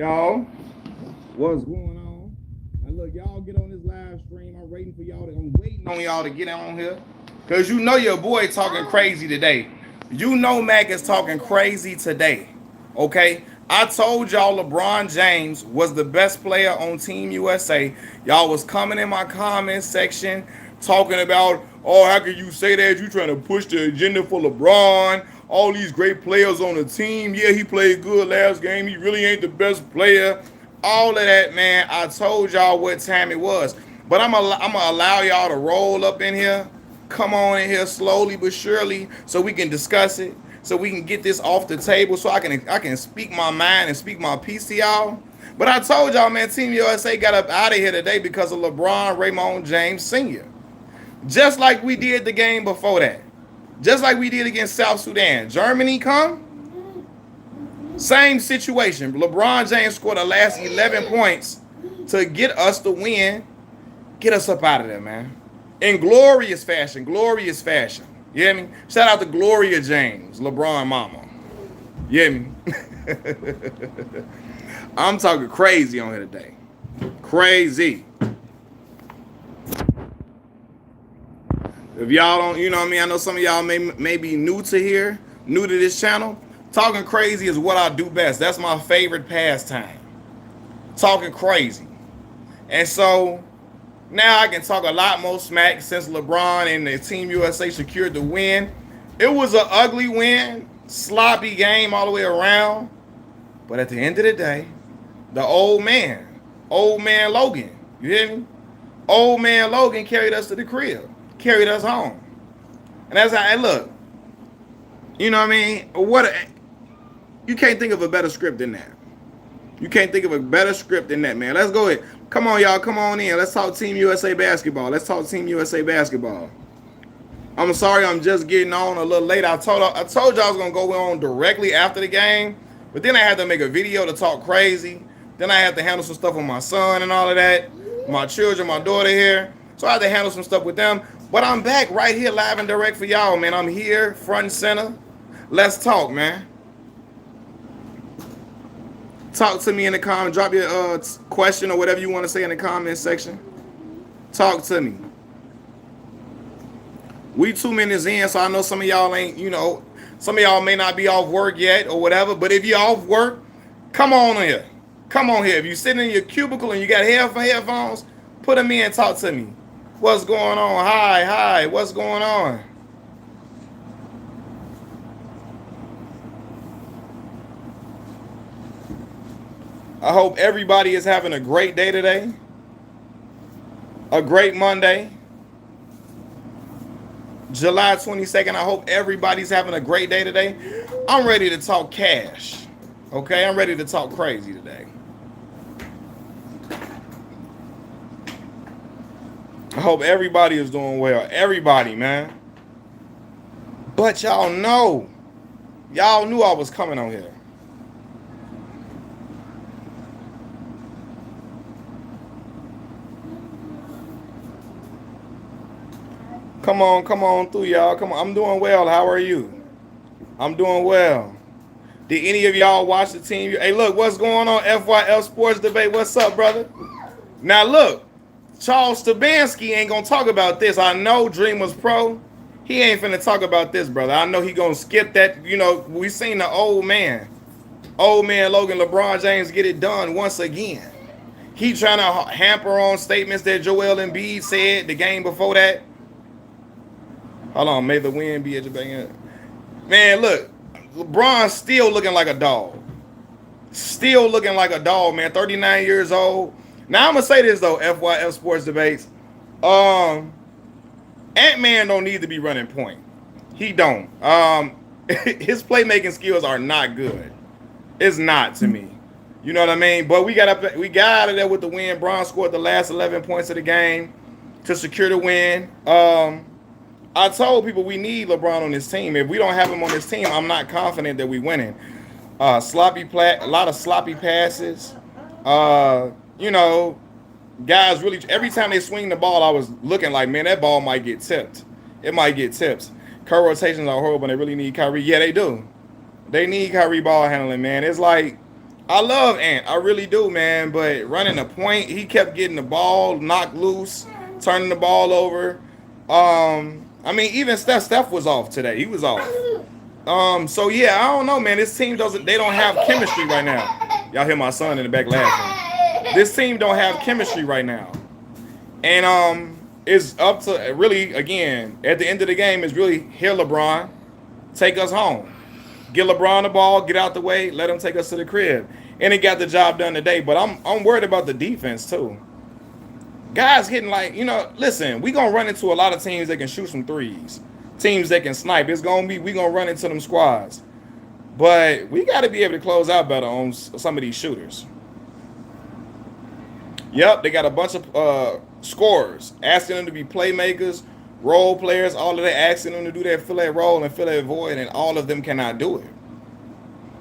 Y'all, what's going on? Now look, y'all get on this live stream. I'm waiting on y'all to get on here. Cause you know your boy talking crazy today. You know Mac is talking crazy today. Okay? I told y'all LeBron James was the best player on Team USA. Y'all was coming in my comment section talking about, oh, how can you say that? You trying to push the agenda for LeBron? All these great players on the team. Yeah, he played good last game. He really ain't the best player. All of that, man. I told y'all what time it was. But I'm gonna allow y'all to roll up in here. Come on in here slowly but surely so we can discuss it. So we can get this off the table so I can speak my mind and speak my piece to y'all. But I told y'all, man, Team USA got up out of here today because of LeBron Raymond James Sr. Just like we did the game before that. Just like we did against South Sudan. Germany come, same situation. LeBron James scored the last 11 points to get us the win. Get us up out of there, man. In glorious fashion. Glorious fashion. You hear me? Shout out to Gloria James, LeBron mama. You hear me? I'm talking crazy on here today. Crazy. If y'all don't, you know what I mean? I know some of y'all may be new to here, new to this channel. Talking crazy is what I do best. That's my favorite pastime. Talking crazy. And so now I can talk a lot more smack since LeBron and the Team USA secured the win. It was an ugly win, sloppy game all the way around. But at the end of the day, the old man Logan, you hear me? Old man Logan carried us to the crib, carried us home. And that's how, look, you know what I mean? You can't think of a better script than that. You can't think of a better script than that, man. Let's go ahead. Come on, y'all. Come on in. Let's talk Team USA basketball. Let's talk Team USA basketball. I'm sorry I'm just getting on a little late. I told y'all I was going to go on directly after the game, but then I had to make a video to talk crazy. Then I had to handle some stuff with my son and all of that. My children, my daughter here. So I had to handle some stuff with them. But I'm back right here live and direct for y'all, man. I'm here, front and center. Let's talk, man. Talk to me in the comments. Drop your question or whatever you want to say in the comment section. Talk to me. We 2 minutes in, so I know some of y'all ain't, you know, some of y'all may not be off work yet or whatever. But if you're off work, come on here. Come on here. If you're sitting in your cubicle and you got headphones, put them in and talk to me. What's going on? Hi. What's going on? I hope everybody is having a great day today. A great Monday. July 22nd. I hope everybody's having a great day today. I'm ready to talk cash. Okay? I'm ready to talk crazy today. I hope everybody is doing well. Everybody, man. But y'all know. Y'all knew I was coming on here. Come on through, y'all. Come on. I'm doing well. How are you? I'm doing well. Did any of y'all watch the team? Hey, look, what's going on? FYF Sports Debate. What's up, brother? Now, look, Charles Stabansky ain't going to talk about this. I know Dreamers Pro. He ain't finna talk about this, brother. I know he going to skip that. You know, we seen the old man Logan LeBron James get it done once again. He trying to hamper on statements that Joel Embiid said the game before that. Hold on, may the wind be at your back. Man, look, LeBron's still looking like a dog. Still looking like a dog, man. 39 years old. Now, I'm going to say this, though, FYF Sports Debates. Ant-Man don't need to be running point. He don't. His playmaking skills are not good. It's not to me. You know what I mean? But we got out of there with the win. Bron scored the last 11 points of the game to secure the win. I told people we need LeBron on this team. If we don't have him on this team, I'm not confident that we winning. A lot of sloppy passes. You know, guys really, every time they swing the ball, I was looking like, man, that ball might get tipped. It might get tipped. Co-rotations are horrible, and they really need Kyrie. Yeah, they do. They need Kyrie ball handling, man. It's like I love Ant. I really do, man. But running the point, he kept getting the ball knocked loose, turning the ball over. I mean, even Steph was off today. He was off. So yeah, I don't know, man. This team doesn't. They don't have chemistry right now. Y'all hear my son in the back laughing. This team don't have chemistry right now, and it's up to really again at the end of the game is really here, LeBron, take us home. Get LeBron the ball, get out the way, let him take us to the crib. And he got the job done today. But I'm worried about the defense too. Guys hitting like, listen, we gonna run into a lot of teams that can shoot some threes. Teams that can snipe. We gonna run into them squads. But we gotta be able to close out better on some of these shooters. Yep, they got a bunch of scorers, asking them to be playmakers, role players, all of that, asking them to do that, fill that role and fill that void, and all of them cannot do it.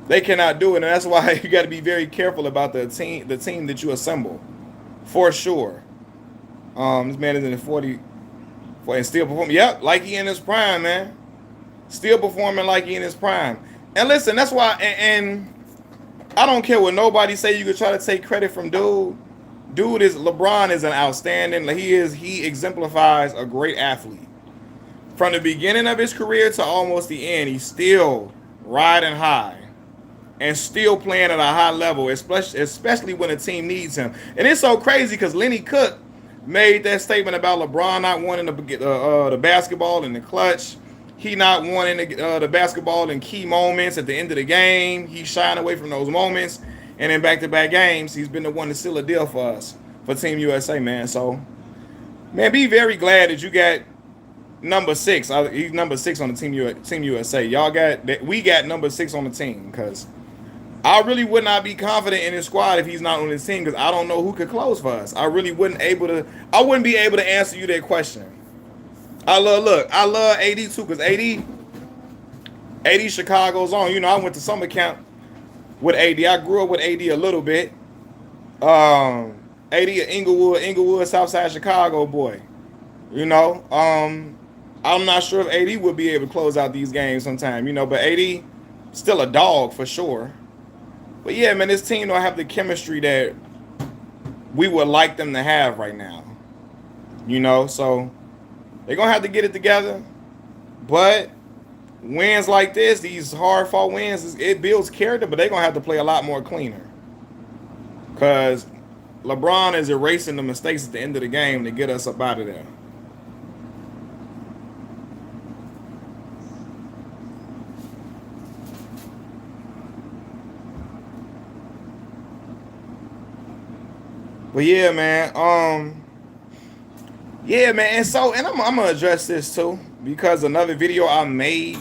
They cannot do it, and that's why you got to be very careful about the team that you assemble, for sure. This man is in the 40 and still performing. Yep, like he in his prime, man. Still performing like he in his prime. And listen, that's why, and I don't care what nobody say. You could try to take credit from dude. LeBron is an outstanding. He exemplifies a great athlete. From the beginning of his career to almost the end, he's still riding high and still playing at a high level, especially when a team needs him. And it's so crazy because Lenny Cook made that statement about LeBron not wanting to get the basketball in the clutch. He not wanting the basketball in key moments at the end of the game. He's shying away from those moments. And in back-to-back games, he's been the one to seal a deal for us, for Team USA, man. So, man, be very glad that you got number 6. He's number 6 on the Team USA. We got number 6 on the team because I really would not be confident in his squad if he's not on his team because I don't know who could close for us. I wouldn't be able to answer you that question. I love AD too because AD Chicago's on. I went to summer camp with AD. I grew up with AD a little bit. AD Inglewood, Southside Chicago boy. I'm not sure if AD would be able to close out these games sometime, but AD still a dog for sure. But yeah, man, this team don't have the chemistry that we would like them to have right now. So they're gonna have to get it together. But wins like this, these hard-fought wins, it builds character, but they're going to have to play a lot more cleaner. Because LeBron is erasing the mistakes at the end of the game to get us up out of there. But yeah, man. And I'm going to address this too. Because another video I made,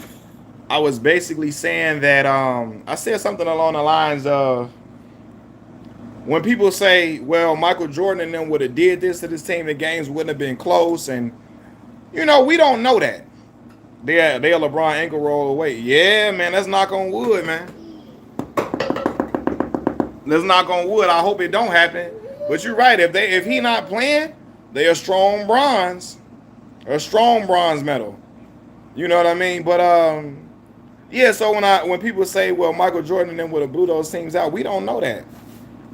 I was basically saying that I said something along the lines of when people say, well, Michael Jordan and them would have did this to this team, the games wouldn't have been close. And, we don't know that. They're LeBron ankle roll away. Yeah, man, let's knock on wood, man. Let's knock on wood. I hope it don't happen. But you're right. If he not playing, they're a strong bronze medal. You know what I mean? But yeah. So when people say, well, Michael Jordan and them would have blew those teams out, we don't know that.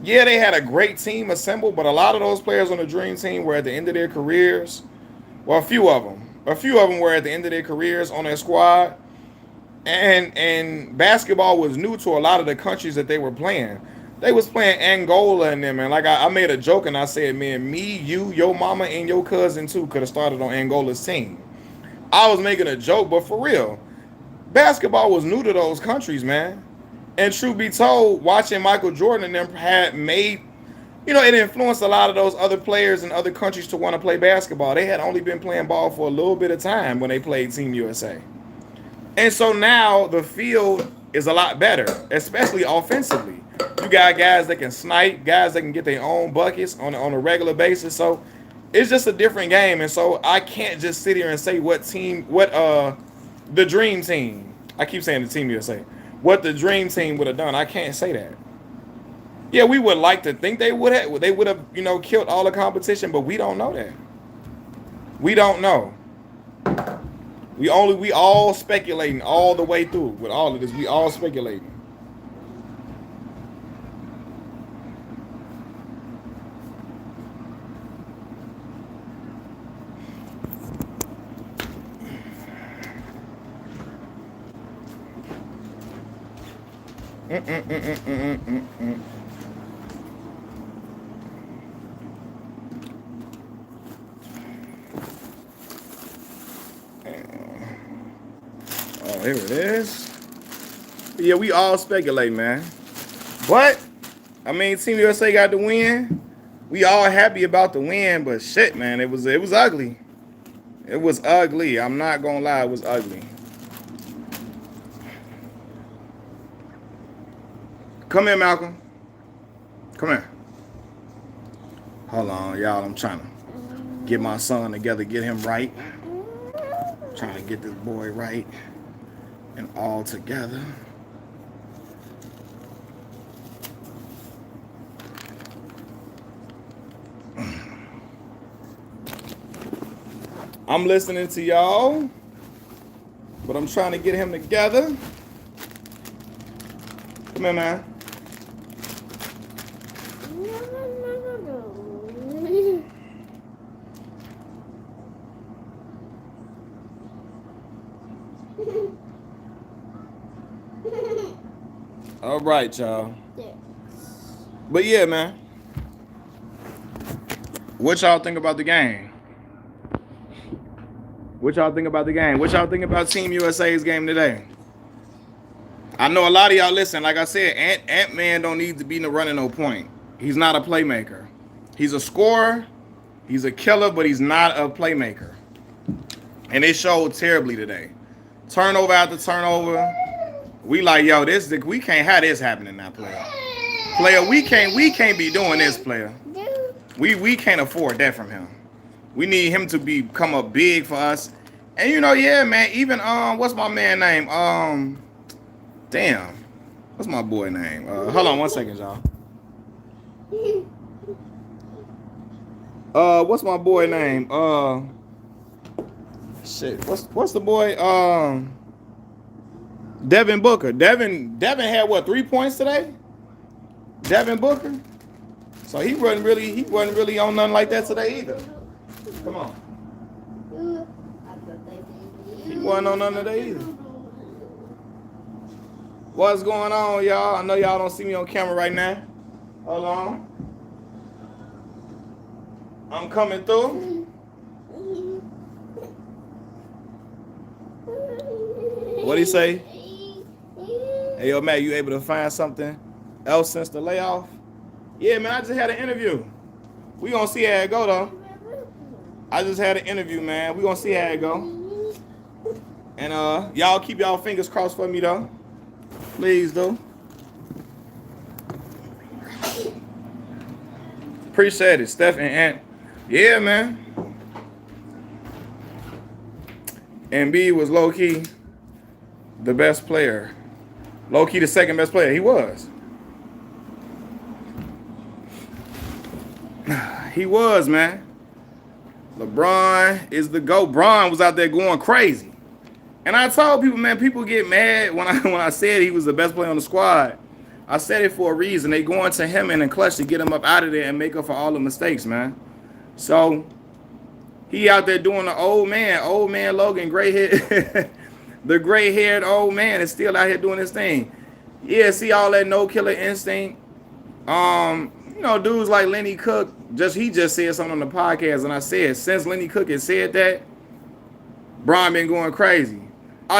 Yeah, they had a great team assembled, but a lot of those players on the Dream Team were at the end of their careers. Well, a few of them were at the end of their careers on their squad, and basketball was new to a lot of the countries that they were playing. They was playing Angola and them, and like I made a joke and I said, man, me, you, your mama, and your cousin too could have started on Angola's team. I was making a joke, but for real, basketball was new to those countries, man. And truth be told, watching Michael Jordan and them had made, it influenced a lot of those other players in other countries to want to play basketball. They had only been playing ball for a little bit of time when they played Team USA. And so now the field is a lot better, especially offensively. You got guys that can snipe, guys that can get their own buckets on a regular basis. So it's just a different game. And so I can't just sit here and say the Dream Team. I keep saying the Team USA. What the Dream Team would have done. I can't say that. Yeah, we would like to think they would have, killed all the competition, but we don't know that. We don't know. We all speculating all the way through with all of this. We all speculating. Oh, here it is. Yeah, we all speculate, man. But I mean, Team USA got the win. We all happy about the win, but shit, man, it was ugly. It was ugly. I'm not gonna lie, it was ugly. Come here, Malcolm. Come here. Hold on, y'all. I'm trying to get my son together, get him right. Trying to get this boy right and all together. I'm listening to y'all, but I'm trying to get him together. Come here, man. All right, y'all. But yeah, man. What y'all think about the game? What y'all think about the game? What y'all think about Team USA's game today? I know a lot of y'all listen. Like I said, Ant-Man don't need to be running no point. He's not a playmaker. He's a scorer. He's a killer, but he's not a playmaker. And it showed terribly today. Turnover after turnover. We like, yo, we can't have this happening now, player. Player, we can't be doing this, player. We can't afford that from him. We need him to become up big for us. And you know, yeah, man, even what's my man name? Damn. What's my boy name? Hold on 1 second, y'all. What's my boy name? Shit. What's the boy? Devin Booker. Devin had what, 3 points today? Devin Booker. So he wasn't really on nothing like that today either. Come on. He wasn't on nothing today either. What's going on, y'all? I know y'all don't see me on camera right now. Hold on. I'm coming through. What'd he say? Hey, yo, Matt, you able to find something else since the layoff? Yeah, man, I just had an interview. We gonna see how it go, though. I just had an interview, man. We gonna see how it go. And y'all keep y'all fingers crossed for me, though. Please do. Appreciate it, Steph and Ant. Yeah, man. Embiid was low-key the best player. Low-key the second best player. He was. He was, man. LeBron is the GOAT. Bron was out there going crazy. And I told people, man, people get mad when I said he was the best player on the squad. I said it for a reason. They going to him in the clutch to get him up out of there and make up for all the mistakes, man. So he out there doing the old man Logan, gray head, the gray-haired old man is still out here doing his thing. Yeah, see all that no killer instinct. You know, dudes like Lenny Cook, he just said something on the podcast, and I said, since Lenny Cook has said that, Bron been going crazy.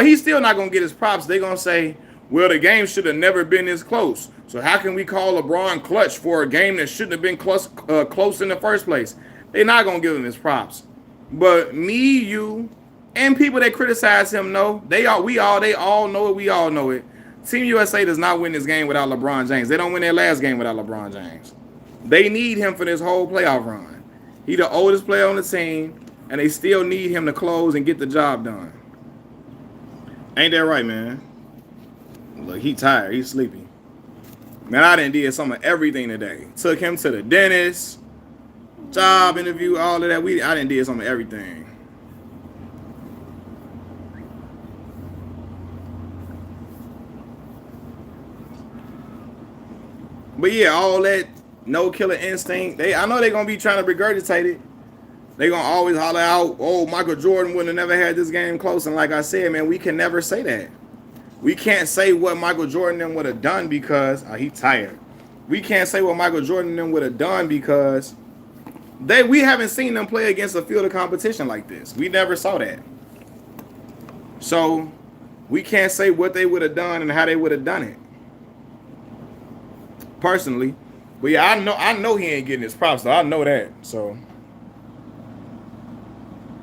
He's still not going to get his props. They're going to say, well, the game should have never been this close. So how can we call LeBron clutch for a game that shouldn't have been close in the first place? They're not going to give him his props. But me, you, and people that criticize him know, they all know it. We all know it. Team USA does not win this game without LeBron James. They don't win their last game without LeBron James. They need him for this whole playoff run. He's the oldest player on the team, and they still need him to close and get the job done. Ain't that right, man? Look, he tired. He's sleepy. Man, I done did some of everything today. Took him to the dentist, job interview, all of that. I done did some of everything. But yeah, all that no killer instinct. I know they're gonna be trying to regurgitate it. They're gonna always holler out, oh, Michael Jordan wouldn't have never had this game close. And like I said, man, we can never say that. We can't say what Michael Jordan then would have done because he tired. We can't say what Michael Jordan then would have done because we haven't seen them play against a field of competition like this. We never saw that. So we can't say what they would have done and how they would have done it. Personally. But yeah, I know he ain't getting his props, so I know that. So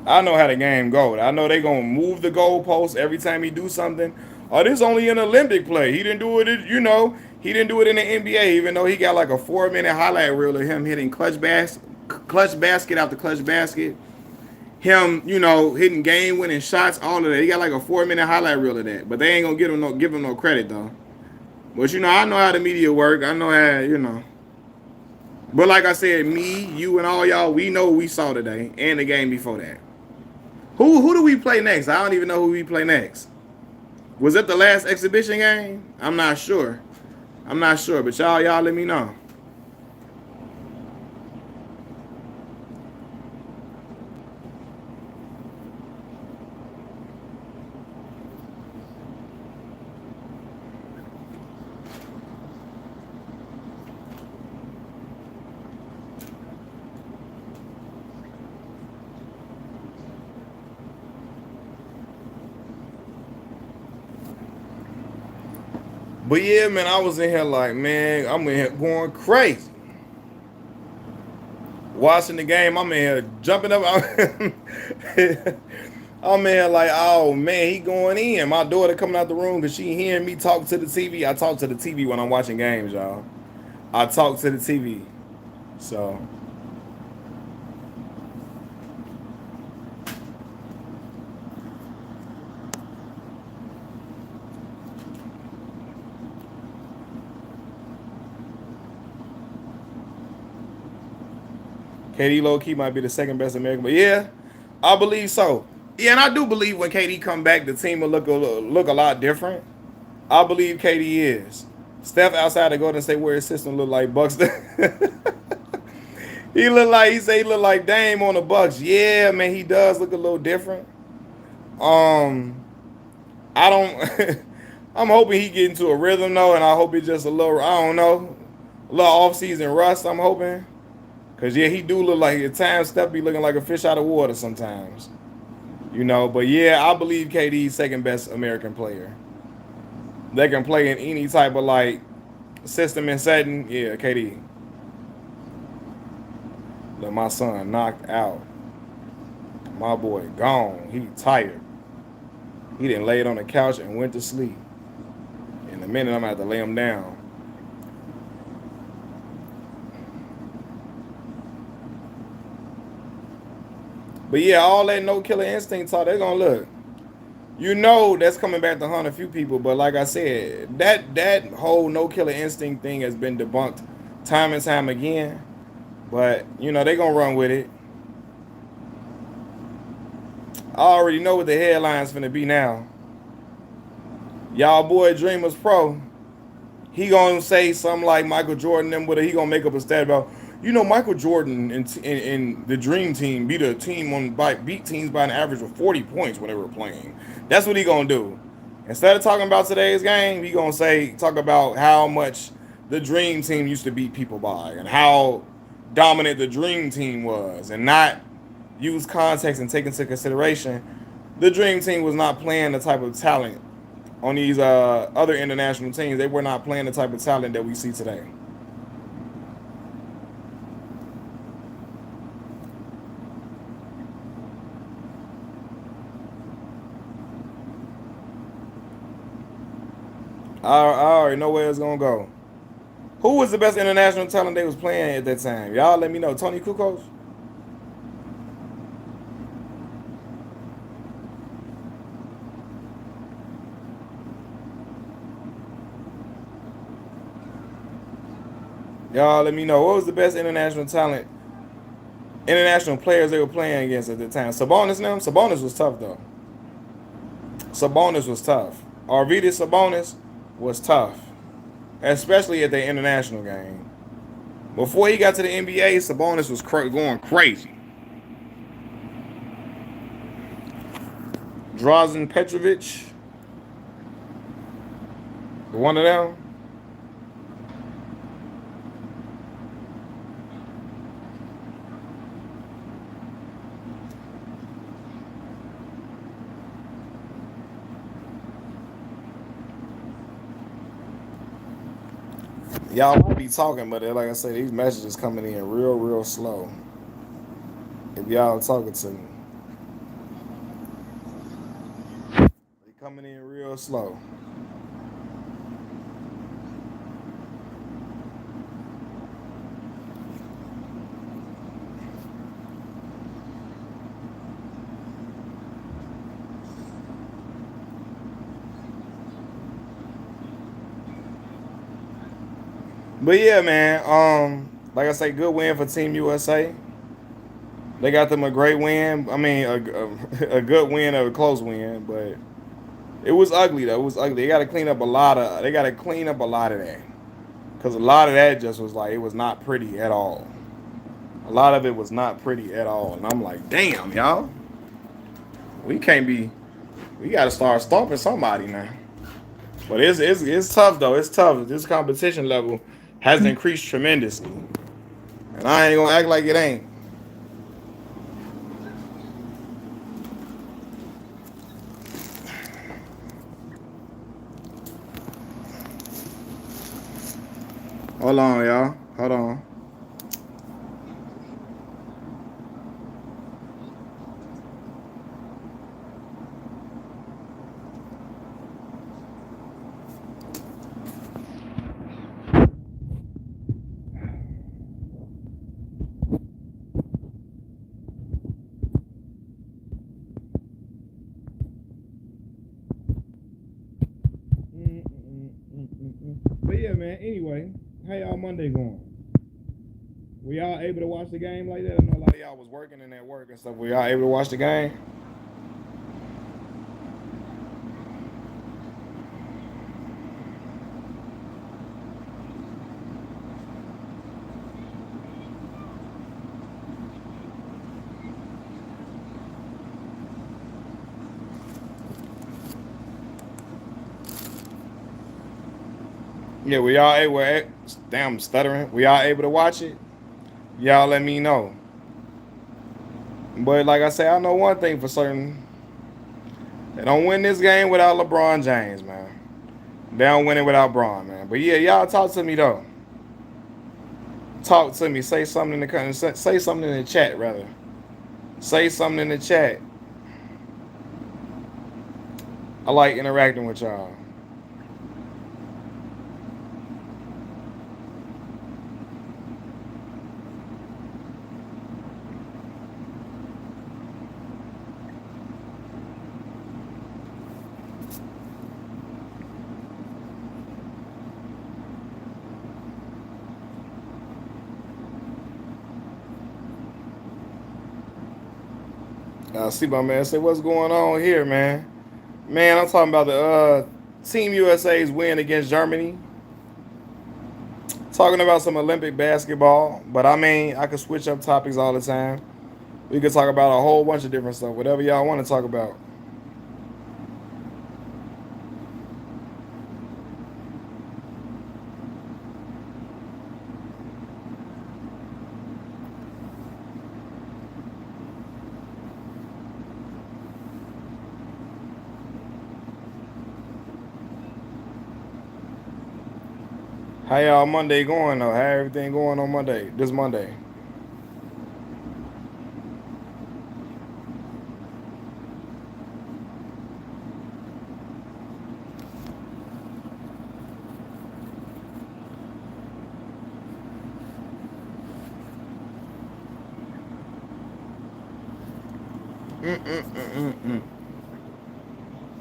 I know how the game goes. I know they gonna move the goalposts every time he do something. Oh, this is only an Olympic play. He didn't do it, he didn't do it in the NBA, even though he got like a 4-minute highlight reel of him hitting clutch basket after clutch basket. Him, hitting game-winning shots, all of that. He got like a 4-minute highlight reel of that. But they ain't gonna give him no credit though. But I know how the media work. I know how, But like I said, me, you, and all y'all, we know what we saw today and the game before that. Who do we play next? I don't even know who we play next. Was it the last exhibition game? I'm not sure. But y'all let me know. But yeah, man, I was in here like, man, I'm in here going crazy. Watching the game, I'm in here jumping up. I'm in here like, oh man, he going in. My daughter coming out the room because she hearing me talk to the TV. I talk to the TV when I'm watching games, y'all. I talk to the TV. So KD low-key might be the second best American, but yeah, I believe so. Yeah, and I do believe when KD come back, the team will look a lot different. I believe KD is. Steph outside of Golden State Warriors system look like Bucks. He look like Dame on the Bucks. Yeah, man, he does look a little different. I don't. I'm hoping he get into a rhythm though, and I hope it's just a little. I don't know, a little off-season rust. I'm hoping. Cause yeah, he do look like at times Steph be looking like a fish out of water sometimes. But yeah, I believe KD's second best American player. They can play in any type of like system and setting. Yeah, KD. Look, my son knocked out. My boy gone. He tired. He didn't lay it on the couch and went to sleep. In a minute, I'm gonna have to lay him down. But yeah, all that no killer instinct talk, they're gonna look. That's coming back to haunt a few people. But like I said, that whole no killer instinct thing has been debunked time and time again. But they're gonna run with it. I already know what the headline's finna be now. Y'all boy Dreamers Pro, he gonna say something like Michael Jordan and he gonna make up a stat about, Michael Jordan and the Dream Team beat beat teams by an average of 40 points when they were playing. That's what he gonna do. Instead of talking about today's game, he gonna talk about how much the Dream Team used to beat people by and how dominant the Dream Team was, and not use context and take into consideration the Dream Team was not playing the type of talent on these other international teams. They were not playing the type of talent that we see today. I already know where it's gonna go. Who was the best international talent they was playing at that time? Y'all let me know. Tony Kukoc? Y'all let me know. What was the best international players they were playing against at the time? Sabonis now? Sabonis was tough though. Sabonis was tough. Arvydas Sabonis was tough, especially at the international game. Before he got to the NBA, Sabonis was going crazy. Drazen Petrovic. One of them. Y'all might be talking, but like I said, these messages coming in real, real slow. If y'all talking to me, they coming in real slow. But yeah, man. Like I say, good win for Team USA. They got them a great win. I mean, a good win or a close win, but it was ugly though. It was ugly. They got to clean up a lot of. They got to clean up a lot of that because a lot of that just was like it was not pretty at all. A lot of it was not pretty at all, and I'm like, damn, y'all. We can't be. We got to start stomping somebody now. But it's tough though. It's tough. This competition level has increased tremendously, and I ain't gonna act like it ain't. Hold on, y'all. Hold on. But yeah, man. Anyway, how y'all Monday going? Were y'all able to watch the game like that? I know a lot of y'all was working and at work and stuff. Were y'all able to watch the game? Yeah, we y'all able? Damn, stuttering. We y'all able to watch it? Y'all let me know. But like I say, I know one thing for certain: they don't win this game without LeBron James, man. They don't win it without Braun, man. But yeah, y'all talk to me though. Talk to me. Say something in the say something in the chat, rather. Say something in the chat. I like interacting with y'all. See my man say what's going on here, man. Man, I'm talking about the Team USA's win against Germany. Talking about some Olympic basketball, but I mean, I could switch up topics all the time. We could talk about a whole bunch of different stuff, whatever y'all want to talk about. How y'all Monday going though? How everything going on Monday? This Monday. Mm-mm-mm-mm-mm.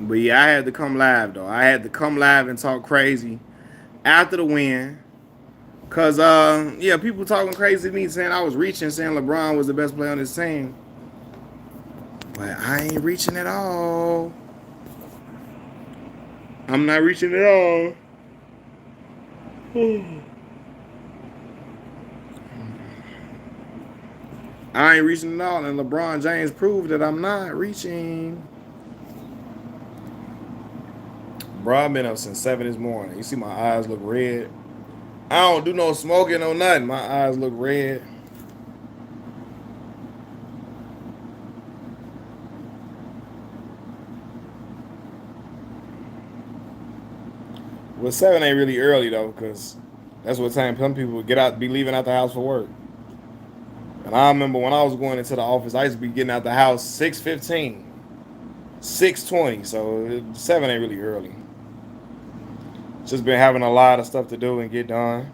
But yeah, I had to come live though. I had to come live and talk crazy after the win. Cause yeah, people talking crazy to me saying I was reaching, saying LeBron was the best player on this team. But I ain't reaching at all. I'm not reaching at all. I ain't reaching at all, and LeBron James proved that I'm not reaching. Bro, I've been up since 7 this morning. You see my eyes look red. I don't do no smoking, no nothing. My eyes look red. Well, 7 ain't really early though, because that's what time some people would be leaving out the house for work. And I remember when I was going into the office, I used to be getting out the house 6:15, 6:20. So 7 ain't really early. Just been having a lot of stuff to do and get done.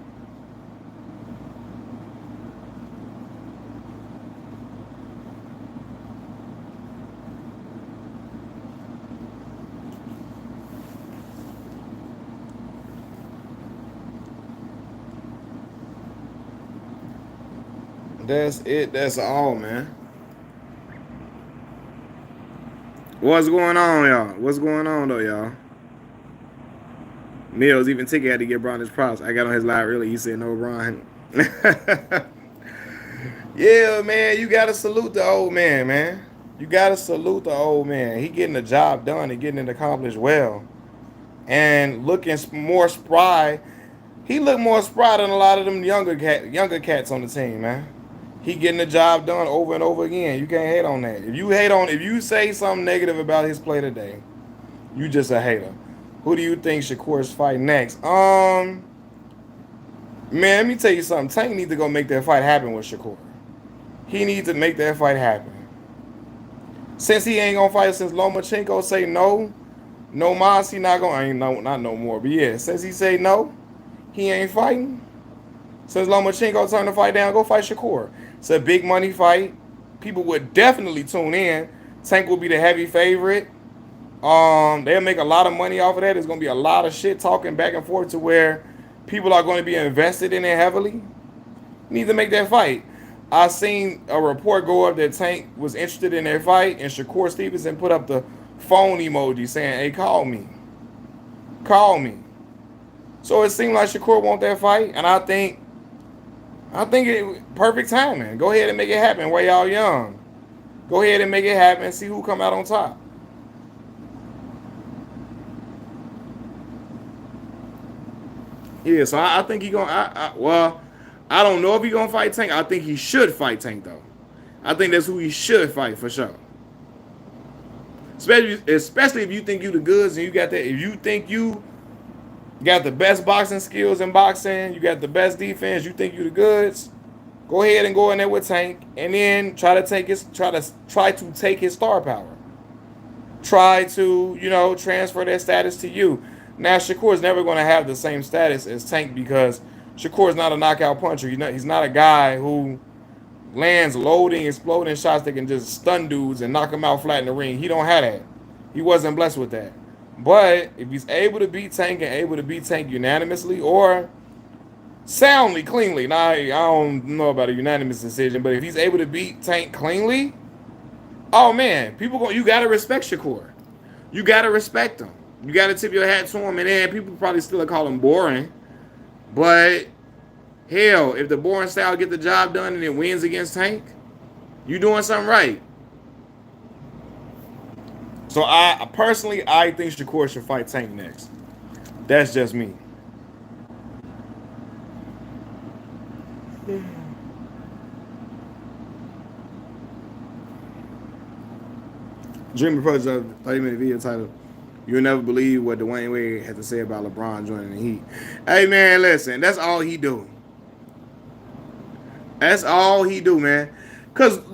That's it. That's all, man. What's going on, y'all? What's going on, though, y'all? Millz, even Ticket had to get Bron his props. I got on his live early. He said, no, Bron. Yeah, man. You got to salute the old man, man. You got to salute the old man. He getting the job done and getting it accomplished well. And looking more spry. He looked more spry than a lot of them younger cats on the team, man. He getting the job done over and over again. You can't hate on that. If you say something negative about his play today, you just a hater. Who do you think Shakur's fight next? Man, let me tell you something. Tank needs to go make that fight happen with Shakur. He needs to make that fight happen. Since he ain't gonna fight, since Lomachenko say no mas, he not gonna, ain't no, not no more. But yeah, since he say no, he ain't fighting. Since Lomachenko turned the fight down, go fight Shakur. It's a big money fight. People would definitely tune in. Tank will be the heavy favorite. They'll make a lot of money off of that. There's gonna be a lot of shit talking back and forth to where people are going to be invested in it heavily. You need to make that fight. I seen a report go up that Tank was interested in that fight, and Shakur Stevenson put up the phone emoji saying, "Hey, call me. Call me." So it seemed like Shakur want that fight, and I think it perfect timing. Go ahead and make it happen while y'all young. Go ahead and make it happen and see who come out on top. Yeah, so I think he gonna. Well, I don't know if he gonna fight Tank. I think he should fight Tank though. I think that's who he should fight for sure. Especially if you think you the goods and you got that. If you think you got the best boxing skills in boxing, you got the best defense, you think you the goods, go ahead and go in there with Tank, and then try to take his star power. Try to transfer that status to you. Now Shakur is never going to have the same status as Tank because Shakur is not a knockout puncher. He's not a guy who lands loading, exploding shots that can just stun dudes and knock them out flat in the ring. He don't have that. He wasn't blessed with that. But if he's able to beat Tank and able to beat Tank unanimously or soundly, cleanly, now I don't know about a unanimous decision, but if he's able to beat Tank cleanly, oh man, you gotta respect Shakur. You gotta respect him. You gotta tip your hat to him, and then people probably still call him boring. But hell, if the boring style get the job done and it wins against Tank, you doing something right. So I personally think Shakur should fight Tank next. That's just me. Dream Approach of 30-minute video title. You'll never believe what Dwayne Wade had to say about LeBron joining the Heat. Hey man, listen, that's all he do. That's all he do, man.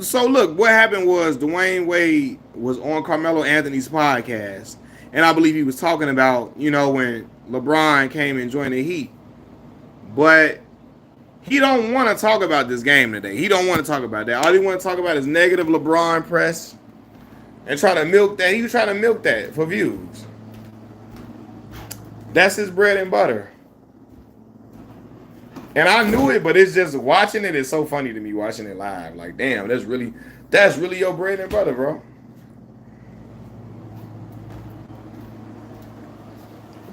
So look, what happened was Dwayne Wade was on Carmelo Anthony's podcast, and I believe he was talking about, when LeBron came and joined the Heat. But he don't want to talk about this game today. He don't want to talk about that. All he want to talk about is negative LeBron press and try to milk that. He was trying to milk that for views. That's his bread and butter. And I knew it, but it's just watching it is so funny to me watching it live. Like, damn, that's really your bread and butter, bro.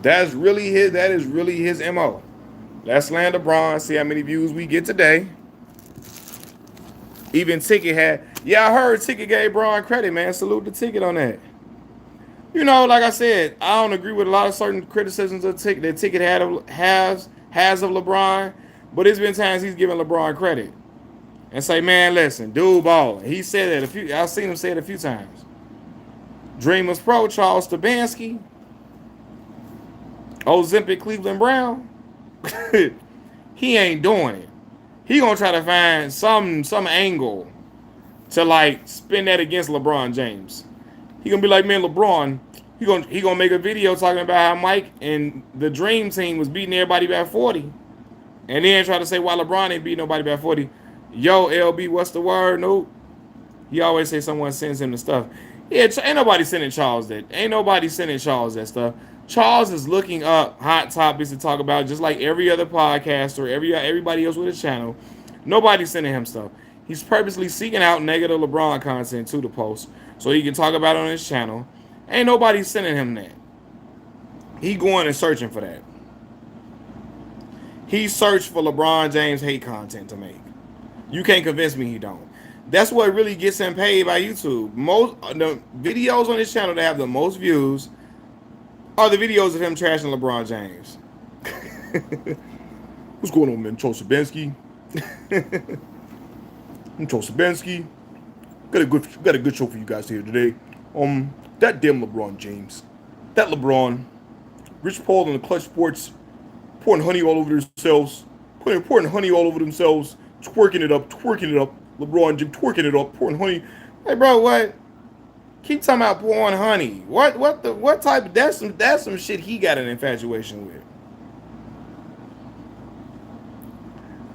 That is really his MO. Let's slander Bron, see how many views we get today. Even Ticket had, I heard Ticket gave Bron credit, man. Salute the Ticket on that. You know, like I said, I don't agree with a lot of certain criticisms of that Ticket has of LeBron, but it's been times he's given LeBron credit and say, man, listen, dude balling. He said it a few. I've seen him say it a few times. Dreamers Pro, Charles Stabansky, Ozempic Cleveland Brown. He ain't doing it. He gonna try to find some angle to like spin that against LeBron James. He gonna be like, man, LeBron. He gonna make a video talking about how Mike and the Dream Team was beating everybody by 40, and then try to say why LeBron ain't beating nobody by 40. Yo, LB, what's the word? Nope. He always say someone sends him the stuff. Yeah, ain't nobody sending Charles that. Ain't nobody sending Charles that stuff. Charles is looking up hot topics to talk about, just like every other podcaster, everybody else with a channel. Nobody's sending him stuff. He's purposely seeking out negative LeBron content to the post so he can talk about it on his channel. Ain't nobody sending him that. He going and searching for that. He searched for LeBron James hate content to make. You can't convince me he don't. That's what really gets him paid by YouTube. Most the videos on his channel that have the most views are the videos of him trashing LeBron James. What's going on, man? Charles Stabansky. I'm Charles Stabansky. Got a good show for you guys here today. That damn LeBron James. That LeBron. Rich Paul and the Clutch Sports pouring honey all over themselves. Pouring honey all over themselves. Twerking it up. LeBron James twerking it up, pouring honey. Hey, bro, what? Keep talking about pouring honey. What type? That's some shit he got an infatuation with.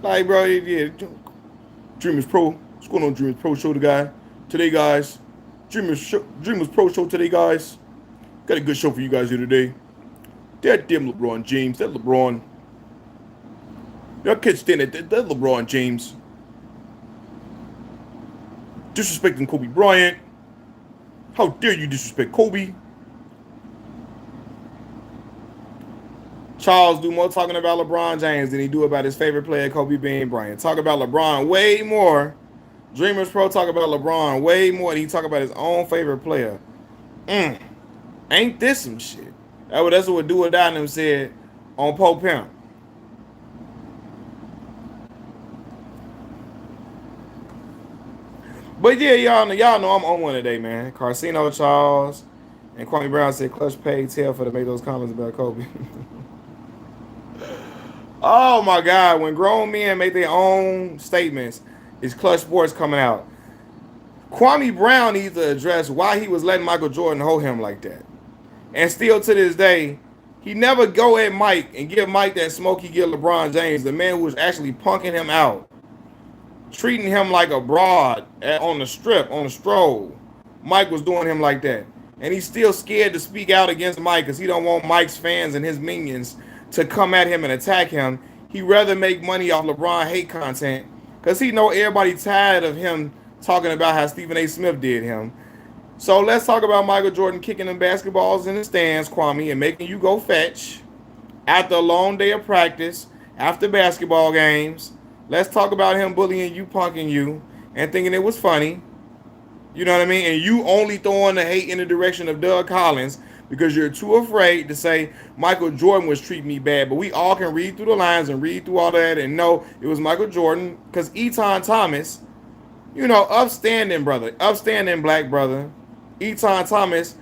Like, bro, yeah. Dreamers Pro. What's going on, Dreamers Pro Show today, guys? Dreamers Pro Show today, guys. Got a good show for you guys here today. That damn LeBron James. That LeBron. Y'all can't stand it. That LeBron James. Disrespecting Kobe Bryant. How dare you disrespect Kobe? Charles do more talking about LeBron James than he do about his favorite player, Kobe Bryant. Talk about LeBron way more. Dreamers Pro talk about LeBron way more than he talk about his own favorite player. Ain't this some shit? That's what Do or Die them said on Pope Pimp. But yeah, y'all know I'm on one today, man. Carcino Charles and Kwame Brown said Clutch paid tail for to make those comments about Kobe. Oh my God, when grown men make their own statements, is Clutch Sports coming out. Kwame Brown needs to address why he was letting Michael Jordan hold him like that. And still to this day, he never go at Mike and give Mike that smoke he give LeBron James, the man who was actually punking him out. Treating him like a broad on the strip, on the stroll. Mike was doing him like that. And he's still scared to speak out against Mike because he don't want Mike's fans and his minions to come at him and attack him. He'd rather make money off LeBron hate content because he know everybody tired of him talking about how Stephen A. Smith did him. So let's talk about Michael Jordan kicking them basketballs in the stands, Kwame, and making you go fetch after a long day of practice, after basketball games. Let's talk about him bullying you, punking you, and thinking it was funny. You know what I mean? And you only throwing the hate in the direction of Doug Collins because you're too afraid to say Michael Jordan was treating me bad. But we all can read through the lines and read through all that and know it was Michael Jordan because Eton Thomas, you know, upstanding brother, upstanding black brother. Eton Thomas,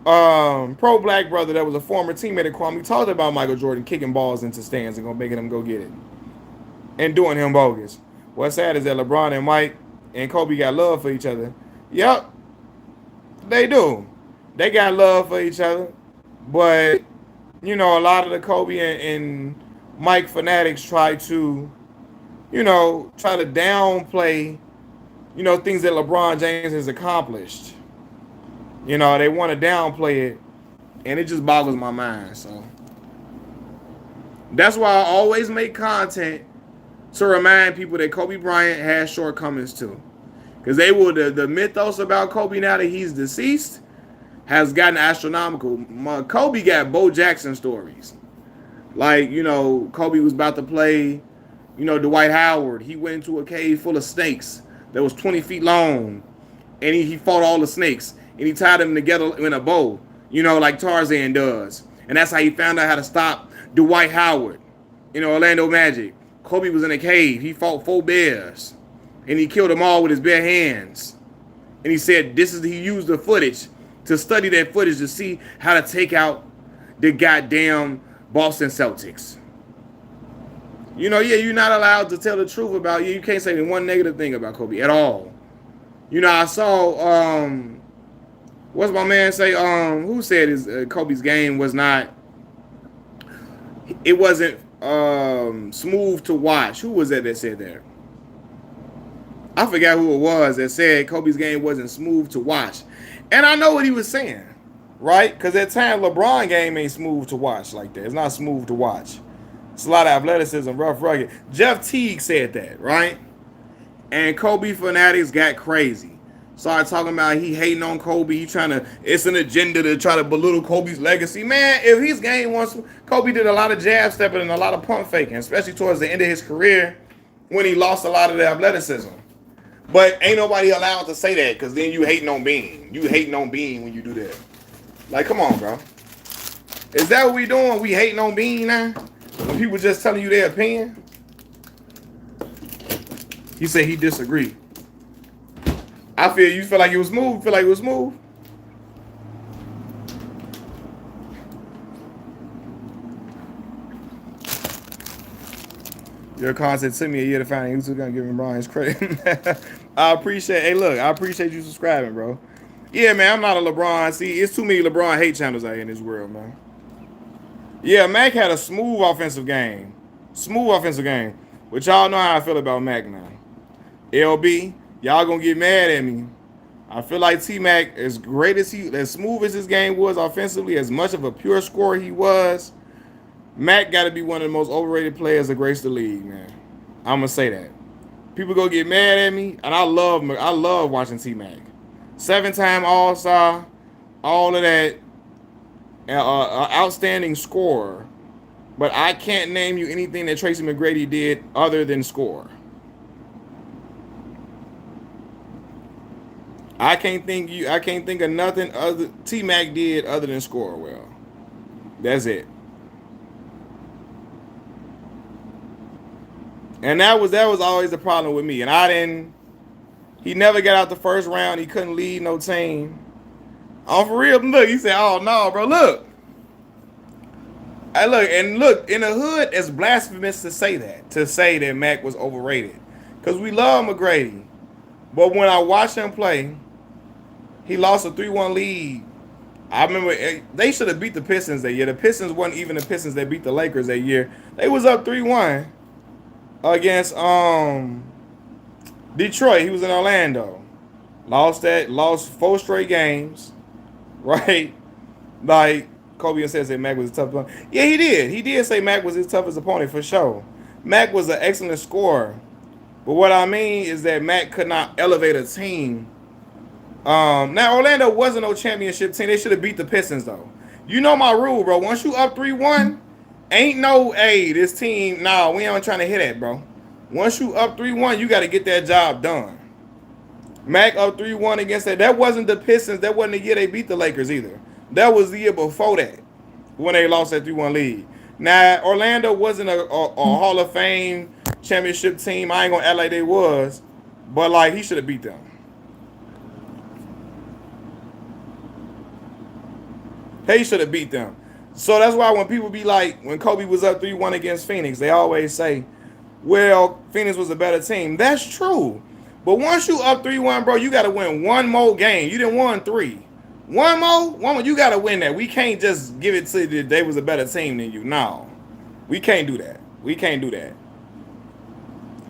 pro black brother that was a former teammate of Kwame, talked about Michael Jordan kicking balls into stands and making him go get it. And doing him bogus. What's sad is that LeBron and Mike and Kobe got love for each other. Yep, they do. They got love for each other. But, you know, a lot of the Kobe and Mike fanatics try to downplay, things that LeBron James has accomplished. They want to downplay it. And it just boggles my mind. So that's why I always make content to remind people that Kobe Bryant has shortcomings too. Because the mythos about Kobe now that he's deceased has gotten astronomical. Kobe got Bo Jackson stories. Like, Kobe was about to play, Dwight Howard. He went into a cave full of snakes that was 20 feet long. And he fought all the snakes. And he tied them together in a bow. you know, like Tarzan does. And that's how he found out how to stop Dwight Howard, you know, Orlando Magic. Kobe was in a cave. He fought 4 bears, and he killed them all with his bare hands. And he said he used the footage to study that footage to see how to take out the goddamn Boston Celtics. You know, yeah, you're not allowed to tell the truth about you. You can't say one negative thing about Kobe at all. You know, I saw, what's my man say? Who said Kobe's game was not, it wasn't smooth to watch. Who was that said that? I forgot who it was that said Kobe's game wasn't smooth to watch. And I know what he was saying, right? Because at times LeBron game ain't smooth to watch like that. It's not smooth to watch. It's a lot of athleticism, rough, rugged. Jeff Teague said that, right? And Kobe fanatics got crazy. Started talking about he hating on Kobe. He trying to, it's an agenda to try to belittle Kobe's legacy. Man, if his game was, Kobe did a lot of jab stepping and a lot of pump faking, especially towards the end of his career when he lost a lot of the athleticism. But ain't nobody allowed to say that because then you hating on Bean. You hating on Bean when you do that. Like, come on, bro. Is that what we doing? We hating on Bean now? When people just telling you their opinion? He said he disagreed. You feel like it was smooth? Feel like it was smooth? Your content took me a year to find out who's gonna give him Brian's credit. I appreciate you subscribing, bro. Yeah, man, I'm not a LeBron. See, it's too many LeBron hate channels out here in this world, man. Yeah, Mac had a smooth offensive game. But y'all know how I feel about Mac now. LB, y'all gonna get mad at me. I feel like T-Mac, as smooth as his game was offensively, as much of a pure scorer he was, Mac got to be one of the most overrated players to grace the league, man. I'm gonna say that. People gonna get mad at me, and I love watching T-Mac. 7-time All-Star, all of that, outstanding scorer. But I can't name you anything that Tracy McGrady did other than score. I can't think of nothing other T-Mac did other than score well. That's it. And that was always the problem with me. And he never got out the first round. He couldn't lead no team. Oh, for real? Look, he said, oh no, bro, look. Look, in the hood, it's blasphemous to say that Mac was overrated. Because we love McGrady. But when I watched him play, he lost a 3-1 lead. I remember they should have beat the Pistons that year. The Pistons wasn't even the Pistons that beat the Lakers that year. They was up 3-1 against Detroit. He was in Orlando. Lost 4 straight games. Right? Like Kobe said Mac was a tough opponent. Yeah, he did. He did say Mac was his toughest opponent for sure. Mac was an excellent scorer. But what I mean is that Mac could not elevate a team. Now, Orlando wasn't no championship team. They should have beat the Pistons, though. You know my rule, bro. Once you up 3-1, ain't no, hey, this team, nah, we ain't trying to hit that, bro. Once you up 3-1, you got to get that job done. Mac up 3-1 against that. That wasn't the Pistons. That wasn't the year they beat the Lakers either. That was the year before that when they lost that 3-1 lead. Now, Orlando wasn't a Hall of Fame championship team. I ain't going to act like they was. But, like, he should have beat them. He should have beat them. So that's why when people be like, when Kobe was up 3-1 against Phoenix, they always say, well, Phoenix was a better team. That's true. But once you up 3-1, bro, you got to win one more game. You didn't won 3. One more, you got to win that. We can't just give it to you that they was a better team than you. No. We can't do that.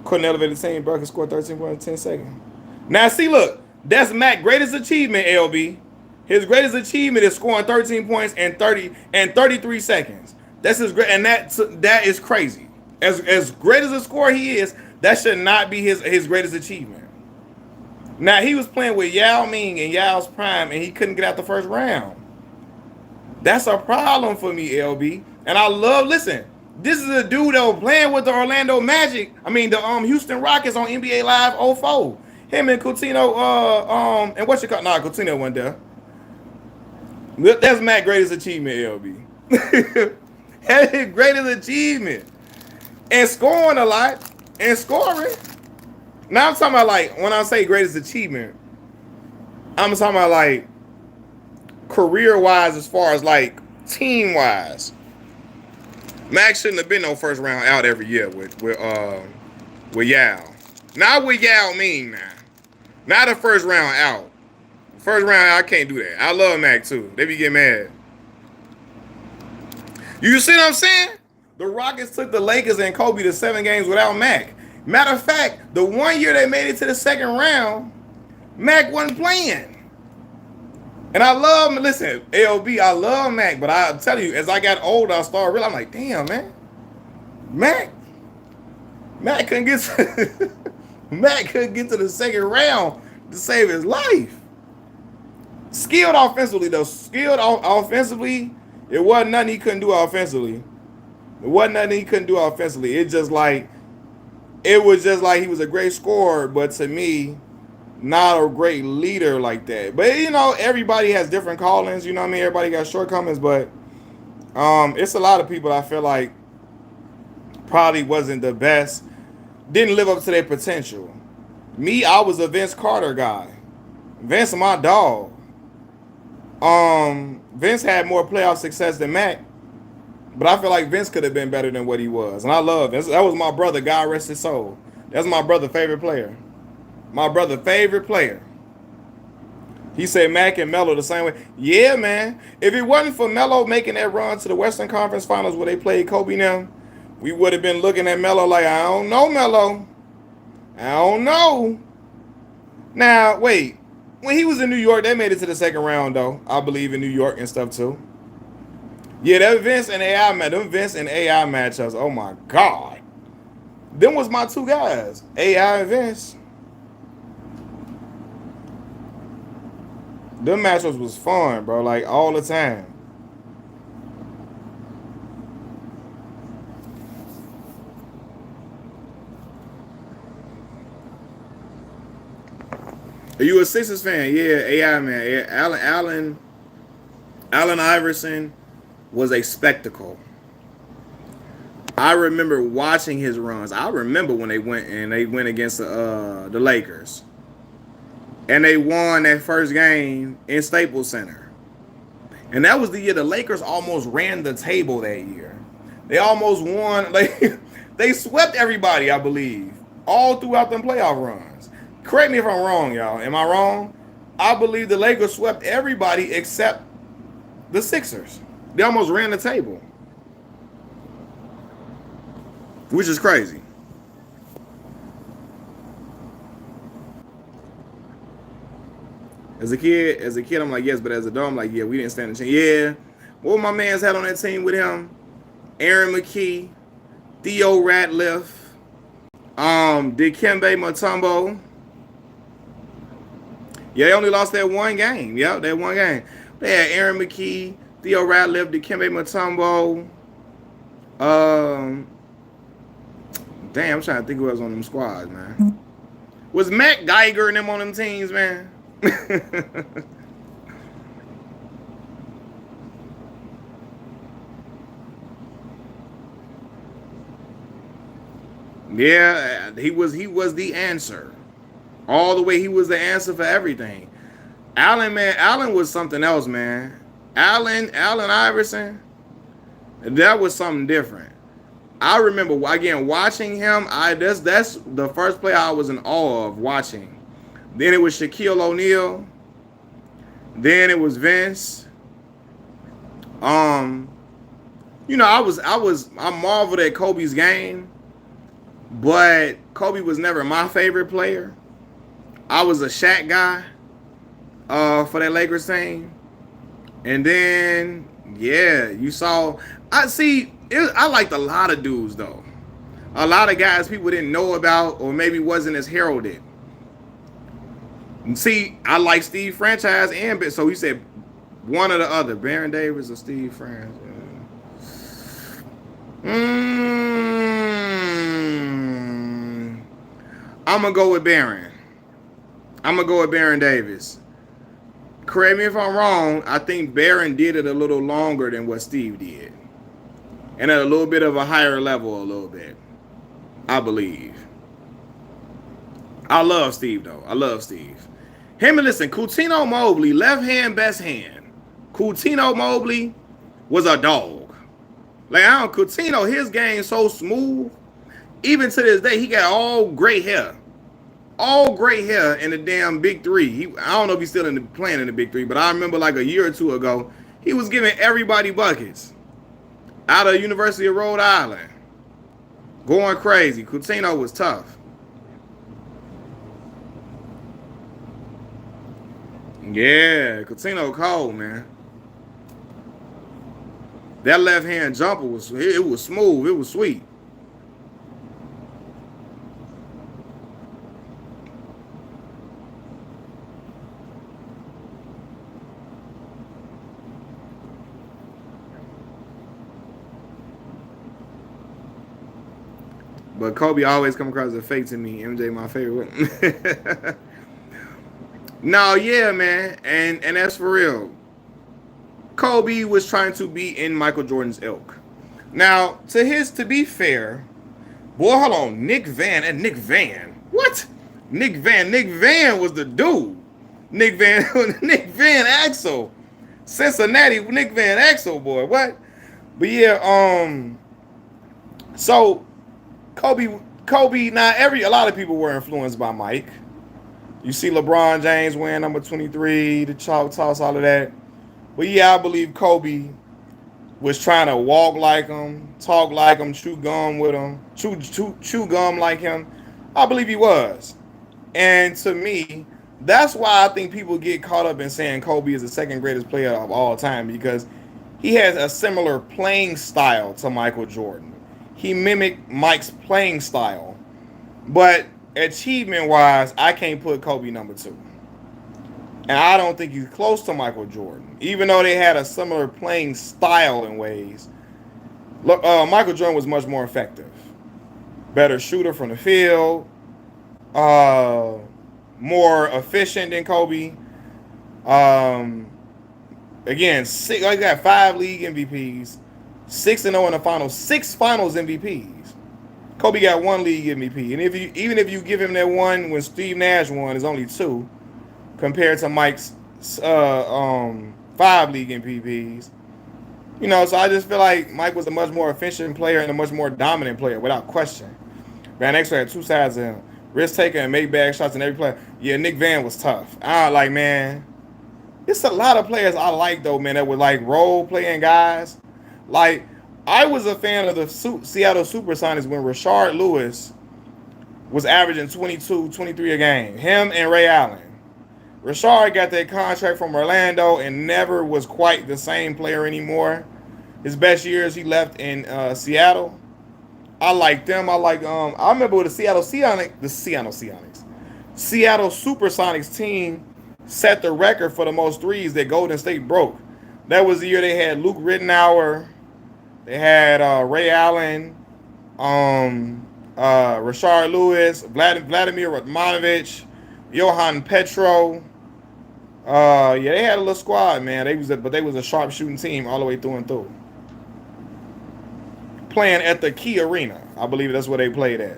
Couldn't elevate the team, bro. Could score 13 points in 10 seconds. Now, see, look. That's Mac's greatest achievement, LB. His greatest achievement is scoring 13 points in 33 seconds. That's his great, and that is crazy. As great as a scorer he is, that should not be his greatest achievement. Now, he was playing with Yao Ming in Yao's prime, and he couldn't get out the first round. That's a problem for me, LB. And I listen, this is a dude that was playing with the Orlando Magic. I mean, the Houston Rockets on NBA Live 04. Him and Coutinho, and Coutinho went there. That's Matt's greatest achievement, LB. That's his greatest achievement. And scoring a lot. And scoring. Now I'm talking about like when I say greatest achievement, I'm talking about like career wise as far as like team wise. Max shouldn't have been no first round out every year with Yao. Not with Yao Ming now. Not a first round out. First round out, I can't do that. I love Mac too. They be getting mad. You see what I'm saying? The Rockets took the Lakers and Kobe to 7 games without Mac. Matter of fact, the one year they made it to the second round, Mac wasn't playing. And I love, listen, LB, I love Mac, but I'll tell you, as I got older, I started realizing, I'm like, damn, man. Mac couldn't get to, Mac couldn't get to the second round to save his life. Skilled offensively, though. Skilled offensively, it wasn't nothing he couldn't do offensively. It wasn't nothing he couldn't do offensively. It was just like he was a great scorer, but to me, not a great leader like that. But you know, everybody has different callings. You know what I mean? Everybody got shortcomings, but it's a lot of people I feel like probably wasn't the best, didn't live up to their potential. Me, I was a Vince Carter guy. Vince, my dog. Vince had more playoff success than Mac, but I feel like Vince could have been better than what he was. And I love Vince. That was my brother, God rest his soul. That's my brother's favorite player. My brother's favorite player. He said Mac and Melo the same way. Yeah, man. If it wasn't for Melo making that run to the Western Conference Finals where they played Kobe and them, we would have been looking at Melo like, I don't know, Melo. I don't know. Now, wait. When he was in New York, they made it to the second round, though. I believe in New York and stuff, too. Yeah, that Vince and AI matchups. Oh, my God. Them was my two guys. AI and Vince. Them matchups was fun, bro. Like, all the time. Are you a Sixers fan? Yeah, AI man. Yeah, Allen Iverson was a spectacle. I remember watching his runs. I remember when they went against the Lakers, and they won that first game in Staples Center. And that was the year the Lakers almost ran the table that year. They almost won. They swept everybody, I believe, all throughout them playoff runs. Correct me if I'm wrong, y'all. Am I wrong? I believe the Lakers swept everybody except the Sixers. They almost ran the table, which is crazy. As a kid, I'm like, yes, but as a dog, I'm like, yeah, we didn't stand a chance. Yeah. What my man's had on that team with him? Aaron McKee, Theo Ratliff, Dikembe Mutombo. Yeah, they only lost that one game. Yep, that one game. They had Aaron McKee, Theo Ratliff, Dikembe Mutombo. Damn, I'm trying to think who else on them squads, man. Was Matt Geiger and them on them teams, man? Yeah, he was the answer. All the way, he was the answer for everything. Allen was something else, man. Allen Iverson, that was something different. I remember again watching him. That's the first player I was in awe of watching. Then it was Shaquille O'Neal. Then it was Vince. You know, I marveled at Kobe's game, but Kobe was never my favorite player. I was a Shaq guy for that Lakers team. And then, yeah, you saw, I liked a lot of dudes, though. A lot of guys people didn't know about or maybe wasn't as heralded. See, I like Steve Franchise and so he said one or the other, Baron Davis or Steve Franchise. I'm going to go with Baron. I'm going to go with Baron Davis. correct me if I'm wrong, I think Barron did it a little longer than what Steve did. And at a little bit of a higher level, a little bit. I believe. I love Steve, though. I love Steve. Him and listen, Coutinho Mobley, left hand, best hand. Coutinho Mobley was a dog. Like, I don't, Coutinho, his game so smooth. Even to this day, he got all gray hair. All gray hair in the damn Big Three. I don't know if he's still playing in the Big Three, but I remember like a year or two ago, he was giving everybody buckets out of University of Rhode Island. Going crazy. Coutinho was tough. Yeah, Coutinho cold, man. That left hand jumper was smooth. It was sweet. But Kobe always come across as fake to me. MJ my favorite. No, yeah, man. And that's for real. Kobe was trying to be in Michael Jordan's ilk. Now, to be fair, boy, hold on. Nick Van. What? Nick Van was the dude. Nick Van Axel. Cincinnati, Nick Van Axel, boy. What? But yeah, so Kobe, now a lot of people were influenced by Mike. You see LeBron James wearing number 23, the chalk toss, all of that. But yeah, I believe Kobe was trying to walk like him, talk like him, chew gum with him, chew gum like him. I believe he was. And to me, that's why I think people get caught up in saying Kobe is the second greatest player of all time, because he has a similar playing style to Michael Jordan. He mimicked Mike's playing style. But achievement-wise, I can't put Kobe number 2. And I don't think he's close to Michael Jordan. Even though they had a similar playing style in ways, Michael Jordan was much more effective. Better shooter from the field. More efficient than Kobe. Again, he got 5 league MVPs. 6-0 in the finals. 6 finals MVPs. Kobe got 1 league MVP. And even if you give him that one when Steve Nash won, it's only 2. Compared to Mike's 5 league MVPs. You know, so I just feel like Mike was a much more efficient player and a much more dominant player, without question. Van Exel had 2 sides of him. Risk taker and make bag shots in every play. Yeah, Nick Van was tough. Man, it's a lot of players I like, though, man, that were like role-playing guys. Like, I was a fan of the Seattle Supersonics when Rashard Lewis was averaging 22, 23 a game. Him and Ray Allen. Rashard got that contract from Orlando and never was quite the same player anymore. His best years he left in Seattle. I like them. I remember with the Seattle Supersonics team set the record for the most threes that Golden State broke. That was the year they had Luke Rittenauer. They had Ray Allen, Rashard Lewis, Vladimir Radmanovich, Johan Petro. Yeah, they had a little squad, man. They was a sharp shooting team all the way through and through. Playing at the Key Arena, I believe that's where they played at.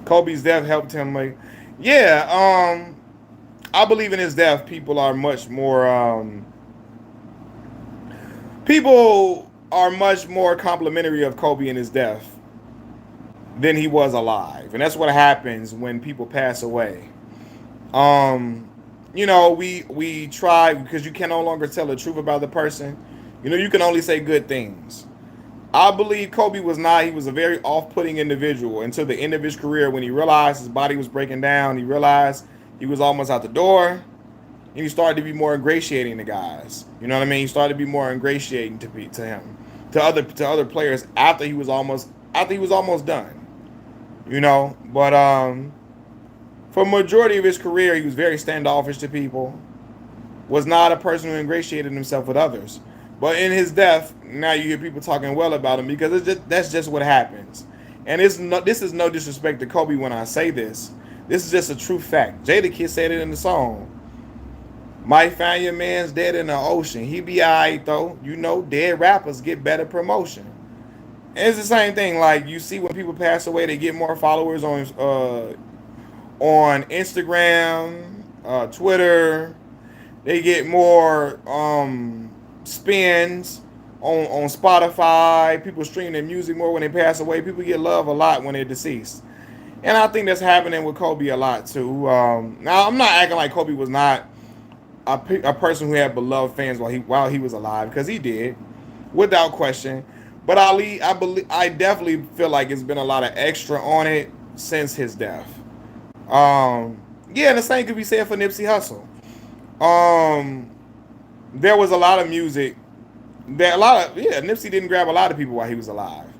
Kobe's death helped him make. Yeah, I believe in his death. People are much more complimentary of Kobe in his death than he was alive, and that's what happens when people pass away. You know, we try, because you can no longer tell the truth about the person. You know, you can only say good things. I believe Kobe was not. He was a very off-putting individual until the end of his career, when he realized his body was breaking down. He realized he was almost out the door, and he started to be more ingratiating to guys. You know what I mean? He started to be more ingratiating to him, to other players after he was almost done. You know, but for a majority of his career, he was very standoffish to people. Was not a person who ingratiated himself with others. But in his death, now you hear people talking well about him, because that's just what happens. And this is no disrespect to Kobe when I say this. This is just a true fact. Jada Kid said it in the song. Might find your man's dead in the ocean. He be alright though. You know, dead rappers get better promotion. And it's the same thing. Like you see when people pass away, they get more followers on Instagram, Twitter. They get more spins on Spotify. People stream their music more when they pass away. People get love a lot when they're deceased. And I think that's happening with Kobe a lot too. Now I'm not acting like Kobe was not a person who had beloved fans while he was alive, because he did, without question. But I definitely feel like it's been a lot of extra on it since his death. Yeah, and the same could be said for Nipsey Hussle. Um, there was a lot of music that Nipsey didn't grab a lot of people while he was alive,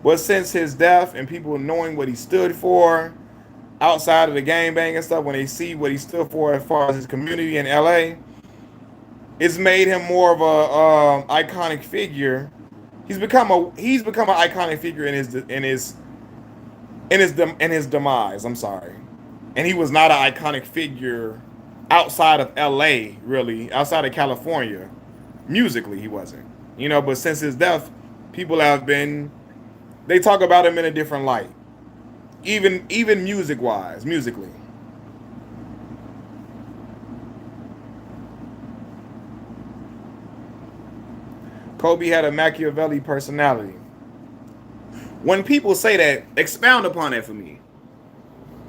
but since his death and people knowing what he stood for outside of the gang bang and stuff, when they see what he stood for as far as his community in LA, it's made him more of a iconic figure. He's become an iconic figure in his demise. I'm sorry, and he was not an iconic figure outside of LA, really, outside of California. Musically, he wasn't, But since his death, people have been they talk about him in a different light, even musically. Kobe had a Machiavelli personality. When people say that, expound upon that for me.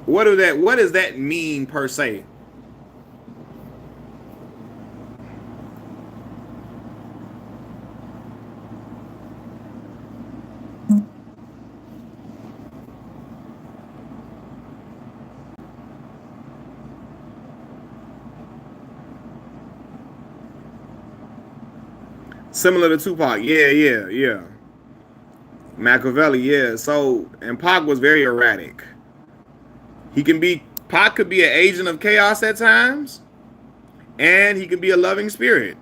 What does that mean per se? Similar to Tupac. Yeah, yeah, yeah. Machiavelli, yeah. So, and Pac was very erratic. Pac could be an agent of chaos at times, and he can be a loving spirit.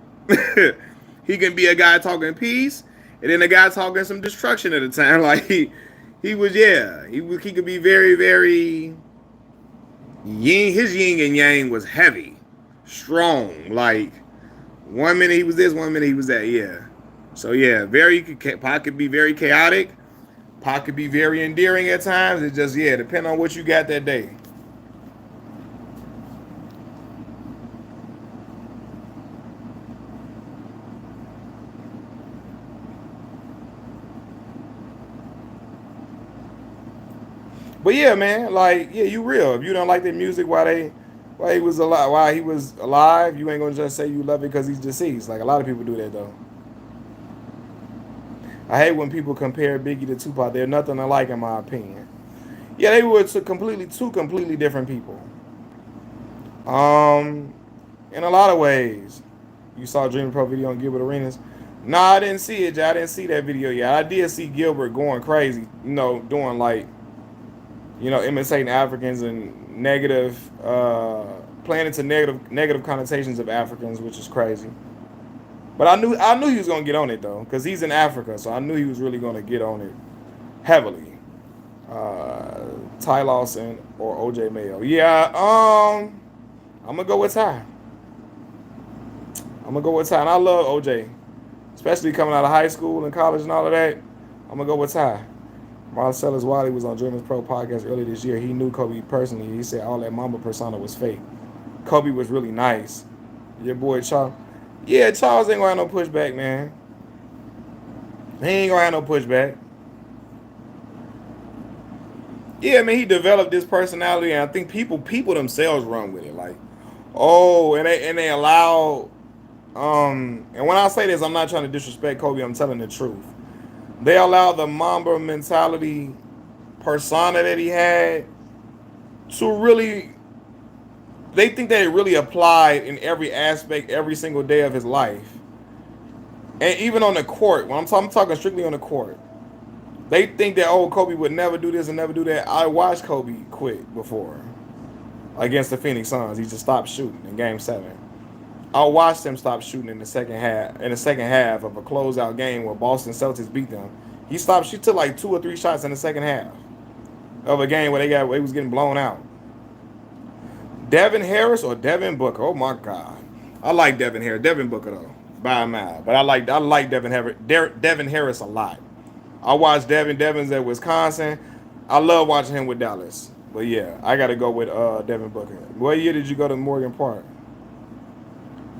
He can be a guy talking peace, and then a guy talking some destruction at a time. Like he was, yeah, he could be very, very yin. His yin and yang was heavy, strong. Like 1 minute he was this, 1 minute he was that. Yeah. So yeah, Pac could be very chaotic. Pac could be very endearing at times. It just, yeah, depend on what you got that day. But yeah, man, like, yeah, you real. If you don't like their music while he was alive, you ain't gonna just say you love it because he's deceased. Like a lot of people do that though. I hate when people compare Biggie to Tupac. They're nothing alike in my opinion. Yeah, they were two completely different people. Um, in a lot of ways. You saw Dream Pro video on Gilbert Arenas. Nah, I didn't see it, Jay. I didn't see that video yet. I did see Gilbert going crazy, doing like, imitating Africans and playing into negative connotations of Africans, which is crazy. But I knew he was gonna get on it though, because he's in Africa, so I knew he was really gonna get on it heavily. Ty Lawson or OJ Mayo. Yeah, I'm gonna go with Ty. I'm gonna go with Ty, and I love OJ, especially coming out of high school and college and all of that. I'm gonna go with Ty. Marcellus Wiley was on Dreamers Pro podcast earlier this year. He knew Kobe personally. He said all that Mamba persona was fake. Kobe was really nice. Your boy Charles. Yeah, Charles ain't gonna have no pushback, man. He ain't gonna have no pushback. Yeah, man, he developed this personality, and I think people themselves run with it. Like, oh, and they allow. And when I say this, I'm not trying to disrespect Kobe. I'm telling the truth. They allow the Mamba mentality persona that he had to really. They think that it really applied in every aspect, every single day of his life, and even on the court. When I'm talking strictly on the court. They think that, oh, Kobe would never do this and never do that. I watched Kobe quit before against the Phoenix Suns. He just stopped shooting in Game 7. I watched him stop shooting in the second half of a closeout game where Boston Celtics beat them. He took like 2 or 3 shots in the second half of a game where he was getting blown out. Devin Harris or Devin Booker? Oh my God. I like Devin Harris, Devin Booker though, by a mile. But I like Devin Harris a lot. I watched Devin's at Wisconsin. I love watching him with Dallas. But yeah, I got to go with Devin Booker. What year did you go to Morgan Park?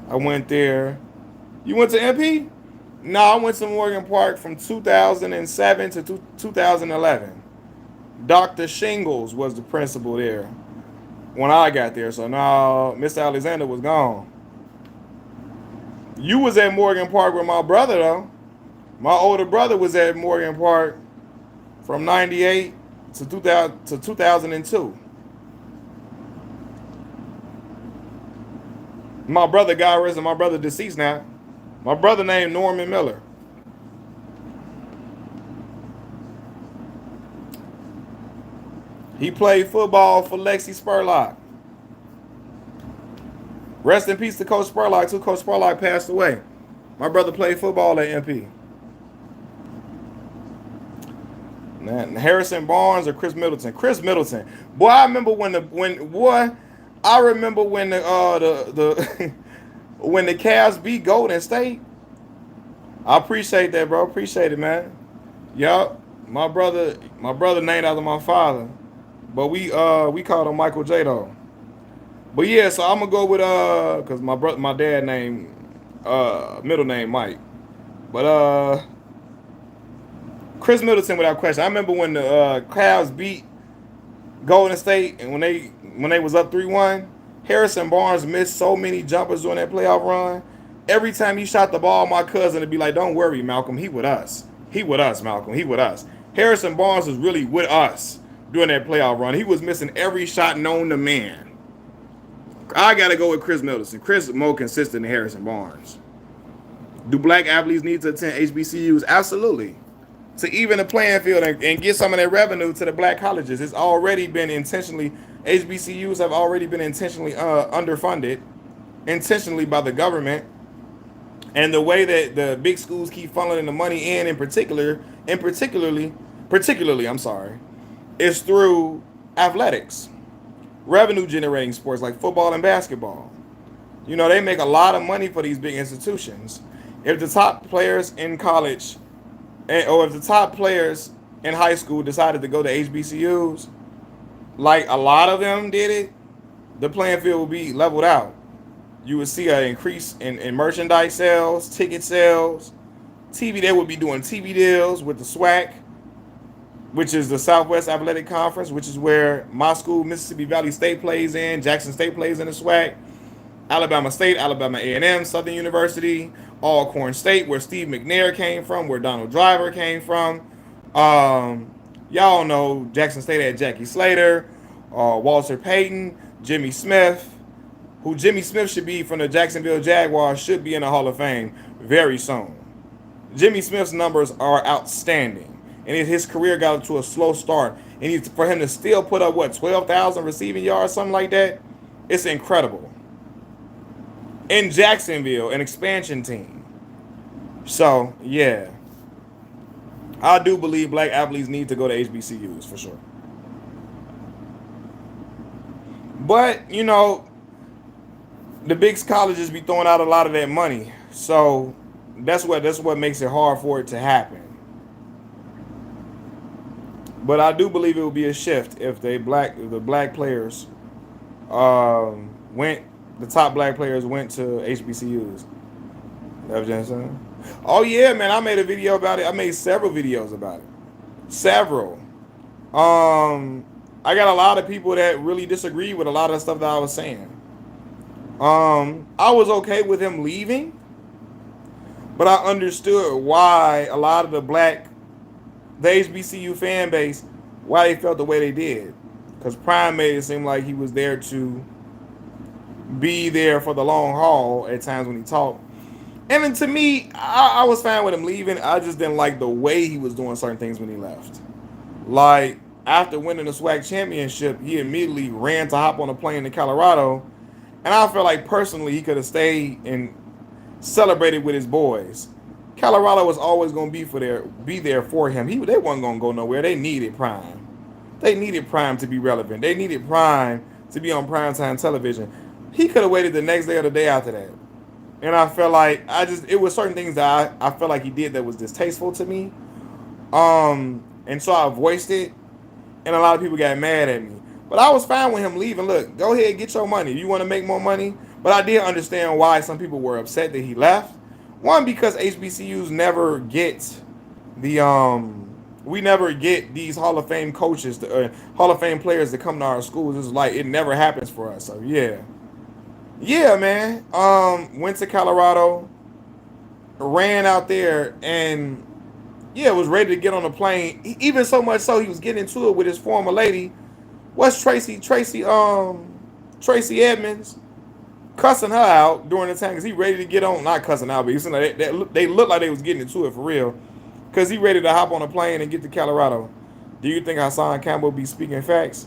I went there. You went to MP? No, I went to Morgan Park from 2007 to 2011. Dr. Shingles was the principal there when I got there. So now Mr. Alexander was gone. You was at Morgan Park with my brother though. My older brother was at Morgan Park from 98 to 2002. My brother got arrested. My brother deceased now. My brother named Norman Miller. He played football for Lexi Spurlock. Rest in peace to Coach Spurlock too. Coach Spurlock passed away. My brother played football at MP. Harrison Barnes or Chris Middleton? Chris Middleton. Boy, I remember when the when the Cavs beat Golden State. I appreciate that, bro. Appreciate it, man. Yup. My brother named after my father. But we called him Michael J though. But yeah, so I'm gonna go with cause my dad named middle name Mike. But Chris Middleton without question. I remember when the Cavs beat Golden State and when they was up 3-1, Harrison Barnes missed so many jumpers during that playoff run. Every time he shot the ball, my cousin would be like, "Don't worry, Malcolm, he with us. He with us, Malcolm. He with us." Harrison Barnes was really with us during that playoff run. He was missing every shot known to man. I gotta go with Chris Middleton. Chris is more consistent than Harrison Barnes. Do black athletes need to attend HBCUs? Absolutely. To even the playing field and get some of that revenue to the black colleges. It's already been intentionally, HBCUs have already been intentionally underfunded, intentionally by the government. And the way that the big schools keep funneling the money in particularly, is through athletics, revenue generating sports like football and basketball. You know, they make a lot of money for these big institutions. If the top players in college or if the top players in high school decided to go to HBCUs, like a lot of them did it, the playing field will be leveled out. You would see an increase in merchandise sales, ticket sales, TV. They would be doing TV deals with the SWAC, which is the Southwest Athletic Conference, which is where my school, Mississippi Valley State, plays in. Jackson State plays in the SWAC. Alabama State, Alabama A&M, Southern University, Alcorn State, where Steve McNair came from, where Donald Driver came from. Y'all know Jackson State had Jackie Slater, Walter Payton, Jimmy Smith, who Jimmy Smith should be from the Jacksonville Jaguars, should be in the Hall of Fame very soon. Jimmy Smith's numbers are outstanding, and his career got to a slow start. And for him to still put up, 12,000 receiving yards, something like that, it's incredible. In Jacksonville, an expansion team. So, yeah. I do believe black athletes need to go to HBCUs, for sure. But, you know, the big colleges be throwing out a lot of that money. So, that's what makes it hard for it to happen. But I do believe it will be a shift if the black players the top black players went to HBCUs. That what you're saying? Oh yeah, man! I made a video about it. I made several videos about it. Several. I got a lot of people that really disagree with a lot of the stuff that I was saying. I was okay with him leaving, but I understood why a lot of the HBCU fan base, why they felt the way they did. Because Prime made it seem like he was there to be there for the long haul at times when he talked. And then to me, I was fine with him leaving. I just didn't like the way he was doing certain things when he left. Like, after winning the SWAC championship, he immediately ran to hop on a plane to Colorado. And I felt like personally he could have stayed and celebrated with his boys. Colorado was always going to be there for him. They wasn't going to go nowhere. They needed Prime. They needed Prime to be relevant. They needed Prime to be on primetime television. He could have waited the next day or the day after that. And I felt like it was certain things that I felt like he did that was distasteful to me. And so I voiced it, and a lot of people got mad at me. But I was fine with him leaving. Look, go ahead, get your money. You want to make more money? But I did understand why some people were upset that he left. One, because HBCUs never get the we never get these Hall of Fame coaches, Hall of Fame players that come to our schools. It's like it never happens for us. So yeah, man. Went to Colorado, ran out there, and yeah, was ready to get on a plane. Even so much so, he was getting into it with his former lady. What's Tracy Edmonds, cussing her out during the time because he ready to get on. Not cussing out, but they looked like they was getting into it for real. Because he ready to hop on a plane and get to Colorado. Do you think Hassan Campbell be speaking facts?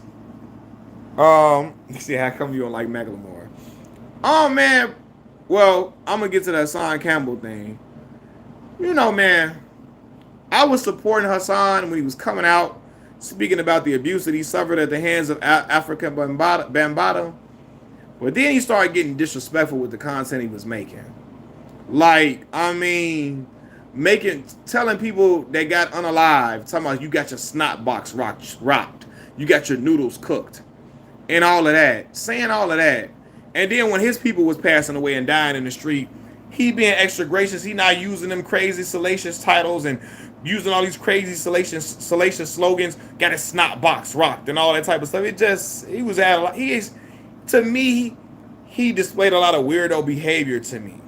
See how come you don't like Macklemore? Oh man, well I'm gonna get to the Hassan Campbell thing. You know, man, I was supporting Hassan when he was coming out, speaking about the abuse that he suffered at the hands of Africa Bambaataa. But then he started getting disrespectful with the content he was making. Like, I mean, telling people they got unalive, talking about you got your snot box rocked, you got your noodles cooked, and all of that, saying all of that. And then when his people was passing away and dying in the street, he being extra gracious, he not using them crazy salacious titles and using all these crazy salacious slogans, got his snot box rocked and all that type of stuff. It just, he was at a lot, to me, he displayed a lot of weirdo behavior to me.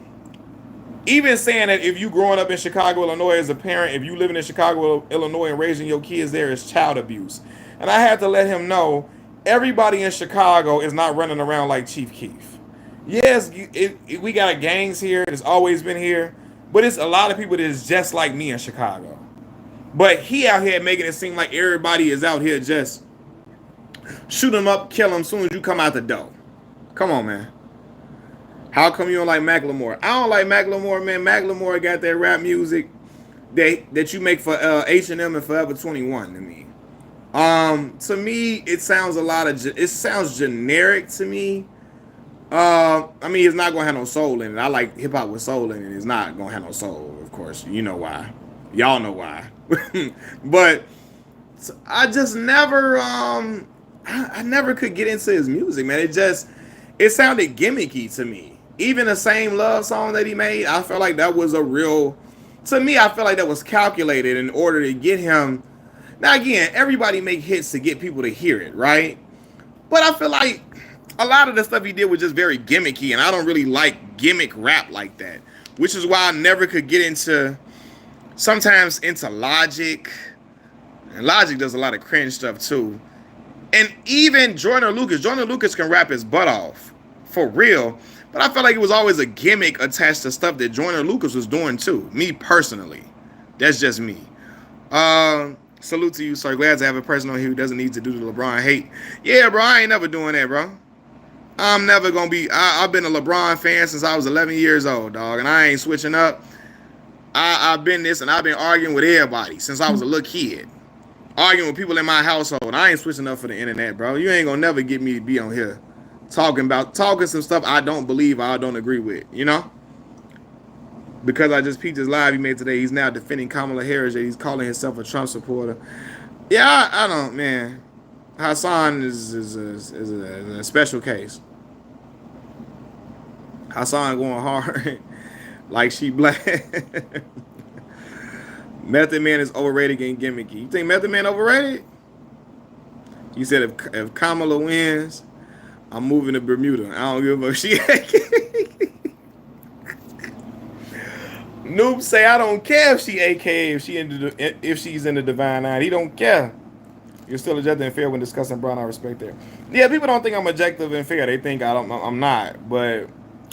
Even saying that if you growing up in Chicago, Illinois as a parent, if you living in Chicago, Illinois and raising your kids there is child abuse. And I had to let him know everybody in Chicago is not running around like Chief Keef. Yes, we got gangs here. It's always been here. But it's a lot of people that is just like me in Chicago. But he out here making it seem like everybody is out here just shoot them up, kill them as soon as you come out the door. Come on, man. How come you don't like Macklemore? I don't like Macklemore, man. Macklemore got that rap music that you make for H&M and Forever 21 to me. To me, it sounds generic to me. I mean, it's not gonna have no soul in it. I like hip hop with soul in it. It's not gonna have no soul, of course. You know why. Y'all know why. But I just never, I never could get into his music, man. It sounded gimmicky to me. Even the Same Love song that he made, I felt like that was to me, I felt like that was calculated in order to get him. Now, again, everybody make hits to get people to hear it, right? But I feel like a lot of the stuff he did was just very gimmicky, and I don't really like gimmick rap like that, which is why I never could get into Logic. And Logic does a lot of cringe stuff, too. And even Joyner Lucas can rap his butt off, for real. But I felt like it was always a gimmick attached to stuff that Joyner Lucas was doing too. Me personally. That's just me. Salute to you, sir. Glad to have a person on here who doesn't need to do the LeBron hate. Yeah, bro, I ain't never doing that, bro. I'm never going to be... I've been a LeBron fan since I was 11 years old, dog. And I ain't switching up. I've been this, and I've been arguing with everybody since I was a little kid. Arguing with people in my household. I ain't switching up for the internet, bro. You ain't going to never get me to be on here talking some stuff I don't believe or I don't agree with, you know? Because I just peeped his live he made today. He's now defending Kamala Harris. He's calling himself a Trump supporter. Yeah, I don't, man. Hassan is a special case. Hassan going hard like she black. Method Man is overrated and gimmicky. You think Method Man overrated? He said if Kamala wins, I'm moving to Bermuda. I don't give a fuck. Noob say I don't care if she AKA if she's in the divine line. He don't care. You're still objective and fair when discussing Brown. I respect that. Yeah, people don't think I'm objective and fair. They think I'm not. But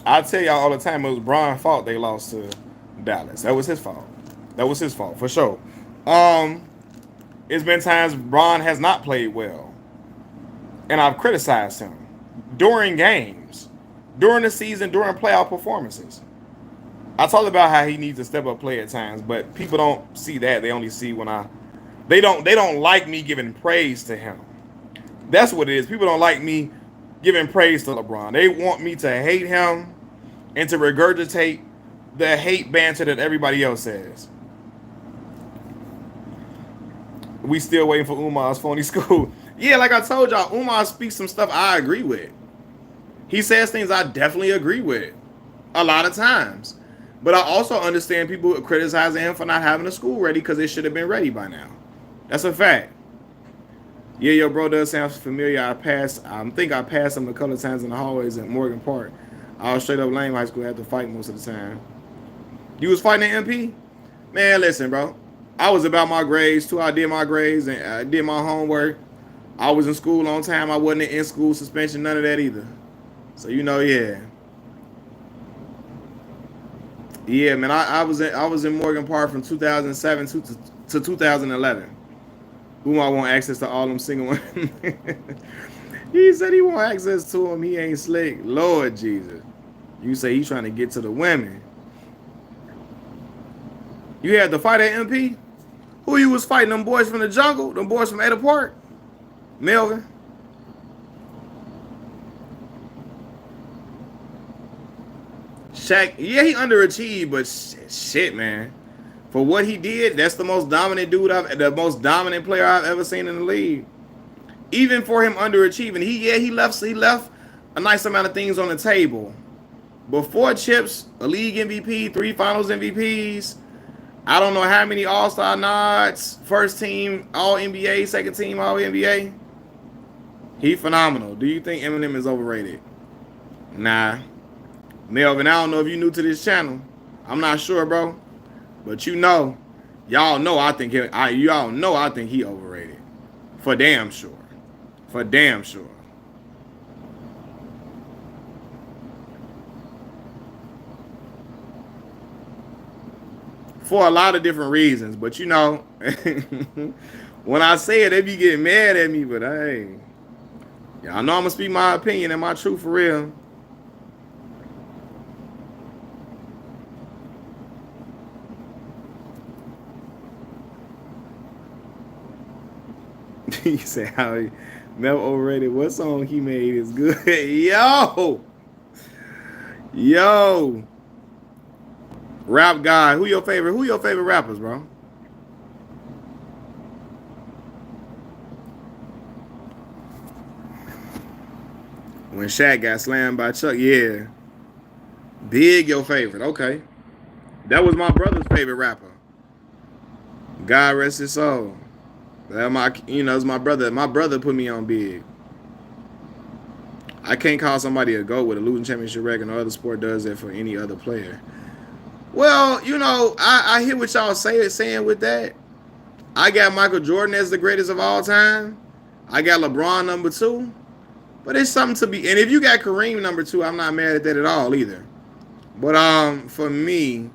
I tell y'all all the time, it was Brown's fault they lost to Dallas. That was his fault. That was his fault for sure. It's been times Bron has not played well, and I've criticized him during games, during the season, during playoff performances. I talked about how he needs to step up play at times, but people don't see that. They only see when they don't like me giving praise to him. That's what it is. People don't like me giving praise to LeBron. They want me to hate him and to regurgitate the hate banter that everybody else says. We still waiting for Umar's phony school. Yeah, like I told y'all, Umar speaks some stuff I agree with. He says things I definitely agree with a lot of times. But I also understand people criticizing him for not having a school ready because it should have been ready by now. That's a fact. Yeah, your bro does sound familiar. I think I passed him a couple of times in the hallways at Morgan Park. I was straight up lame high school. I had to fight most of the time. You was fighting at MP? Man, listen, bro. I was about my grades too. I did my grades and I did my homework. I was in school on time. I wasn't in school suspension, none of that either. So yeah. Yeah, man. I was in Morgan Park from 2007 to 2011. Who I want access to all them single ones. He said he want access to them. He ain't slick. Lord Jesus. You say he's trying to get to the women. You had to fight at MP? Who you was fighting? Them boys from the jungle? Them boys from Ada Park? Melvin? Shaq, yeah, he underachieved, but shit, man. For what he did, that's the most dominant the most dominant player I've ever seen in the league. Even for him underachieving, he left a nice amount of things on the table. Before chips, a league MVP, 3 finals MVPs, I don't know how many All-Star nods, first team All-NBA, second team All-NBA. He phenomenal. Do you think Eminem is overrated? Nah. Melvin, I don't know if you're new to this channel. I'm not sure, bro. But y'all know I think he overrated. For damn sure. For damn sure. For a lot of different reasons. But when I say it, they be getting mad at me. But hey, y'all know I'm going to speak my opinion and my truth for real. He said how Mel overrated. What song he made is good. Yo. Rap guy. Who your favorite rappers, bro? When Shaq got slammed by Chuck, yeah. Big your favorite. Okay. That was my brother's favorite rapper. God rest his soul. It's my brother. My brother put me on Big. I can't call somebody a GOAT with a losing championship record. No other sport does that for any other player. Well, I hear what y'all saying with that. I got Michael Jordan as the greatest of all time. I got LeBron number 2. But it's something to be. And if you got Kareem number 2, I'm not mad at that at all either. But for me,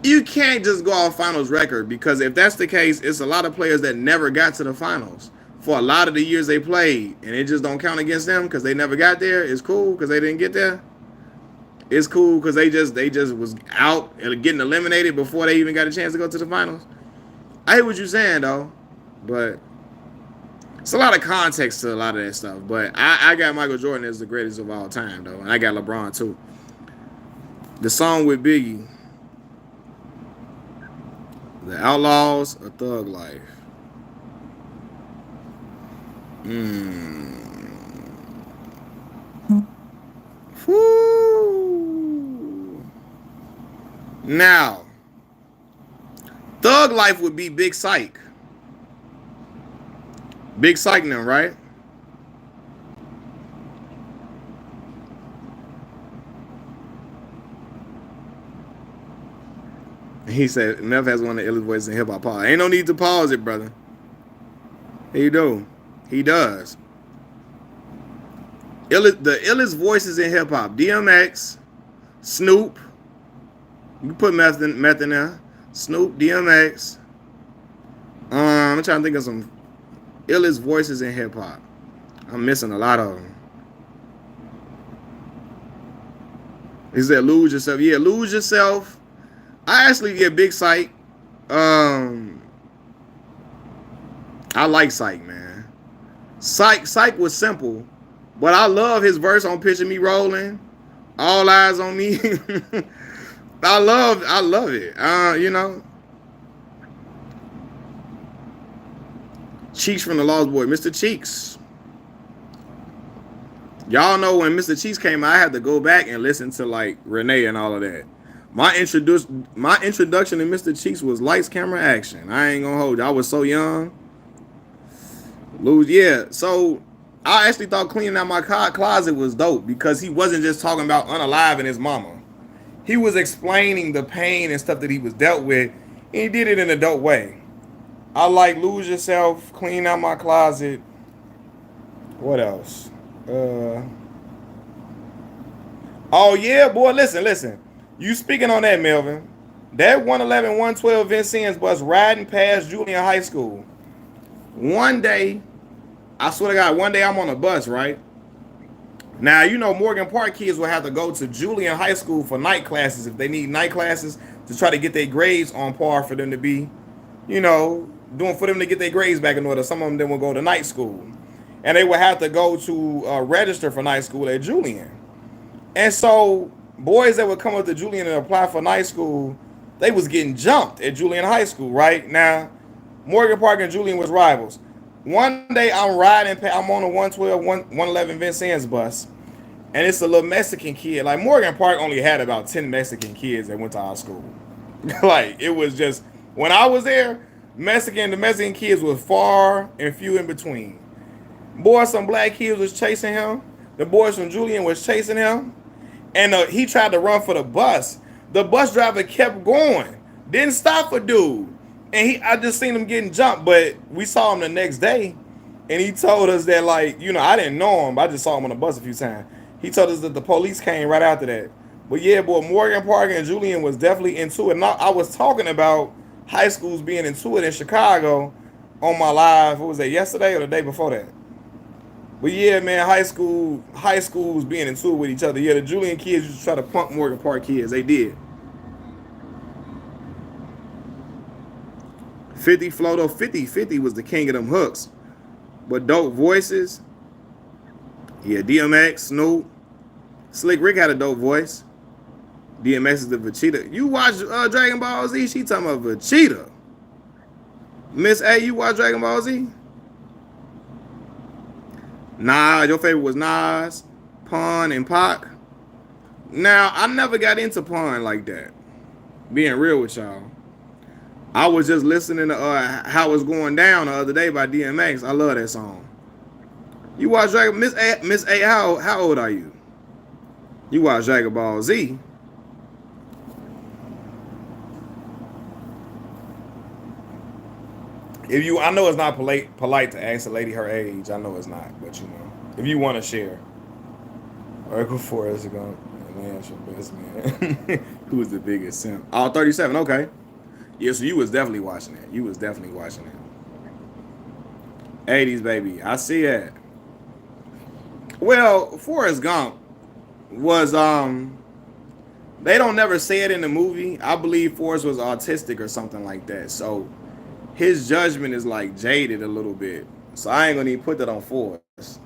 you can't just go off finals record, because if that's the case, it's a lot of players that never got to the finals for a lot of the years they played, and it just don't count against them because they never got there. It's cool because they didn't get there. It's cool because they just was out and getting eliminated before they even got a chance to go to the finals. I hear what you're saying though, but it's a lot of context to a lot of that stuff. But I got Michael Jordan as the greatest of all time though, and I got LeBron too. The song with Biggie. The Outlaws, A Thug Life. Woo. Now, Thug Life would be Big Psych. Big Psych now, right? He said, Neff has one of the illest voices in hip-hop. Ain't no need to pause it, brother. He do. He does. The illest voices in hip-hop. DMX, Snoop. You put meth in there. Snoop, DMX. I'm trying to think of some illest voices in hip-hop. I'm missing a lot of them. He said, Lose Yourself. Yeah, Lose Yourself. I actually get Big Psych. I like Psych, man. Psych was simple, but I love his verse on Picture Me Rolling. All eyes on me. I love it. You know, Cheeks from the Lost Boy, Mr. Cheeks. Y'all know when Mr. Cheeks came out, I had to go back and listen to like Renee and all of that. My introduction to Mr. Cheeks was lights, camera, action. I ain't gonna hold you. I was so young. Lose, yeah. So I actually thought cleaning out my closet was dope because he wasn't just talking about unaliving his mama. He was explaining the pain and stuff that he was dealt with, and he did it in a dope way. I like Lose Yourself, Clean Out My Closet. What else? Uh, oh yeah, boy. Listen. You speaking on that, Melvin? That 111, 112 Vincennes bus riding past Julian High School. One day, I swear to God, one day I'm on a bus, right? Now, you know, Morgan Park kids will have to go to Julian High School for night classes if they need night classes to try to get their grades on par for them to be, you know, doing for them to get their grades back in order. Some of them then will go to night school. And they would have to go to register for night school at Julian. And so boys that would come up to Julian and apply for night school, they was getting jumped at Julian High School, right? Now, Morgan Park and Julian was rivals. One day I'm riding, I'm on a 112, 111 Vincennes bus, and it's a little Mexican kid. Like Morgan Park only had about 10 Mexican kids that went to our school. Like it was just, when I was there, the Mexican kids was far and few in between. Boy, some black kids was chasing him. The boys from Julian was chasing him. And he tried to run for the bus. The bus driver kept going. Didn't stop for dude. And I just seen him getting jumped, but we saw him the next day. And he told us that, like, you know, I didn't know him, but I just saw him on the bus a few times. He told us that the police came right after that. But yeah, boy, Morgan Park and Julian was definitely into it. And I was talking about high schools being into it in Chicago on my live. What was that, yesterday or the day before that? But yeah, man, high schools being into it with each other. Yeah, the Julian kids used to try to punk Morgan Park kids. They did. 50 Floto, 50 was the king of them hooks. But dope voices. Yeah, DMX, Snoop. Slick Rick had a dope voice. DMX is the Vegeta. You watch Dragon Ball Z? She talking about Vegeta. Miss A, you watch Dragon Ball Z? Nah, your favorite was Nas, Pun, and Pac. Now, I never got into Pun like that. Being real with y'all. I was just listening to How It's Going Down the other day by DMX. I love that song. You watch Dragon Miss A, how old are you? You watch Dragon Ball Z. I know it's not polite to ask a lady her age. I know it's not, but you know, if you want to share. All right, go for it. It's going. Man, your best man. Who was the biggest simp? Oh, 37. Okay. Yeah, so you was definitely watching that. You was definitely watching that. 80s, baby. I see that. Well, Forrest Gump was they don't never say it in the movie. I believe Forrest was autistic or something like that. So his judgment is like jaded a little bit. So I ain't gonna even put that on Forrest.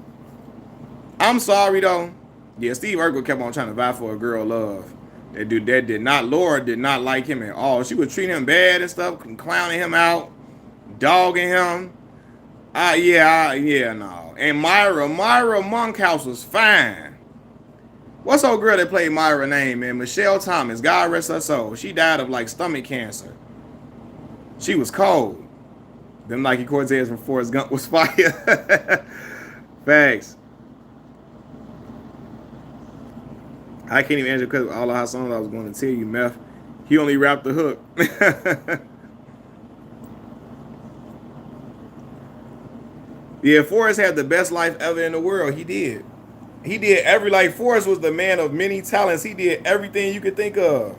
I'm sorry though. Yeah, Steve Urkel kept on trying to vie for a girl love. Laura did not like him at all. She was treating him bad and stuff, clowning him out, dogging him. No. And Myra Monkhouse was fine. What's old girl that played Myra name, man? Michelle Thomas. God rest her soul. She died of like stomach cancer. She was cold. Them Nike Cortez from Forrest Gump was fire. Facts. I can't even answer because all of our songs I was going to tell you, Meth. He only rapped the hook. Yeah, Forrest had the best life ever in the world. He did. He did Forrest was the man of many talents. He did everything you could think of.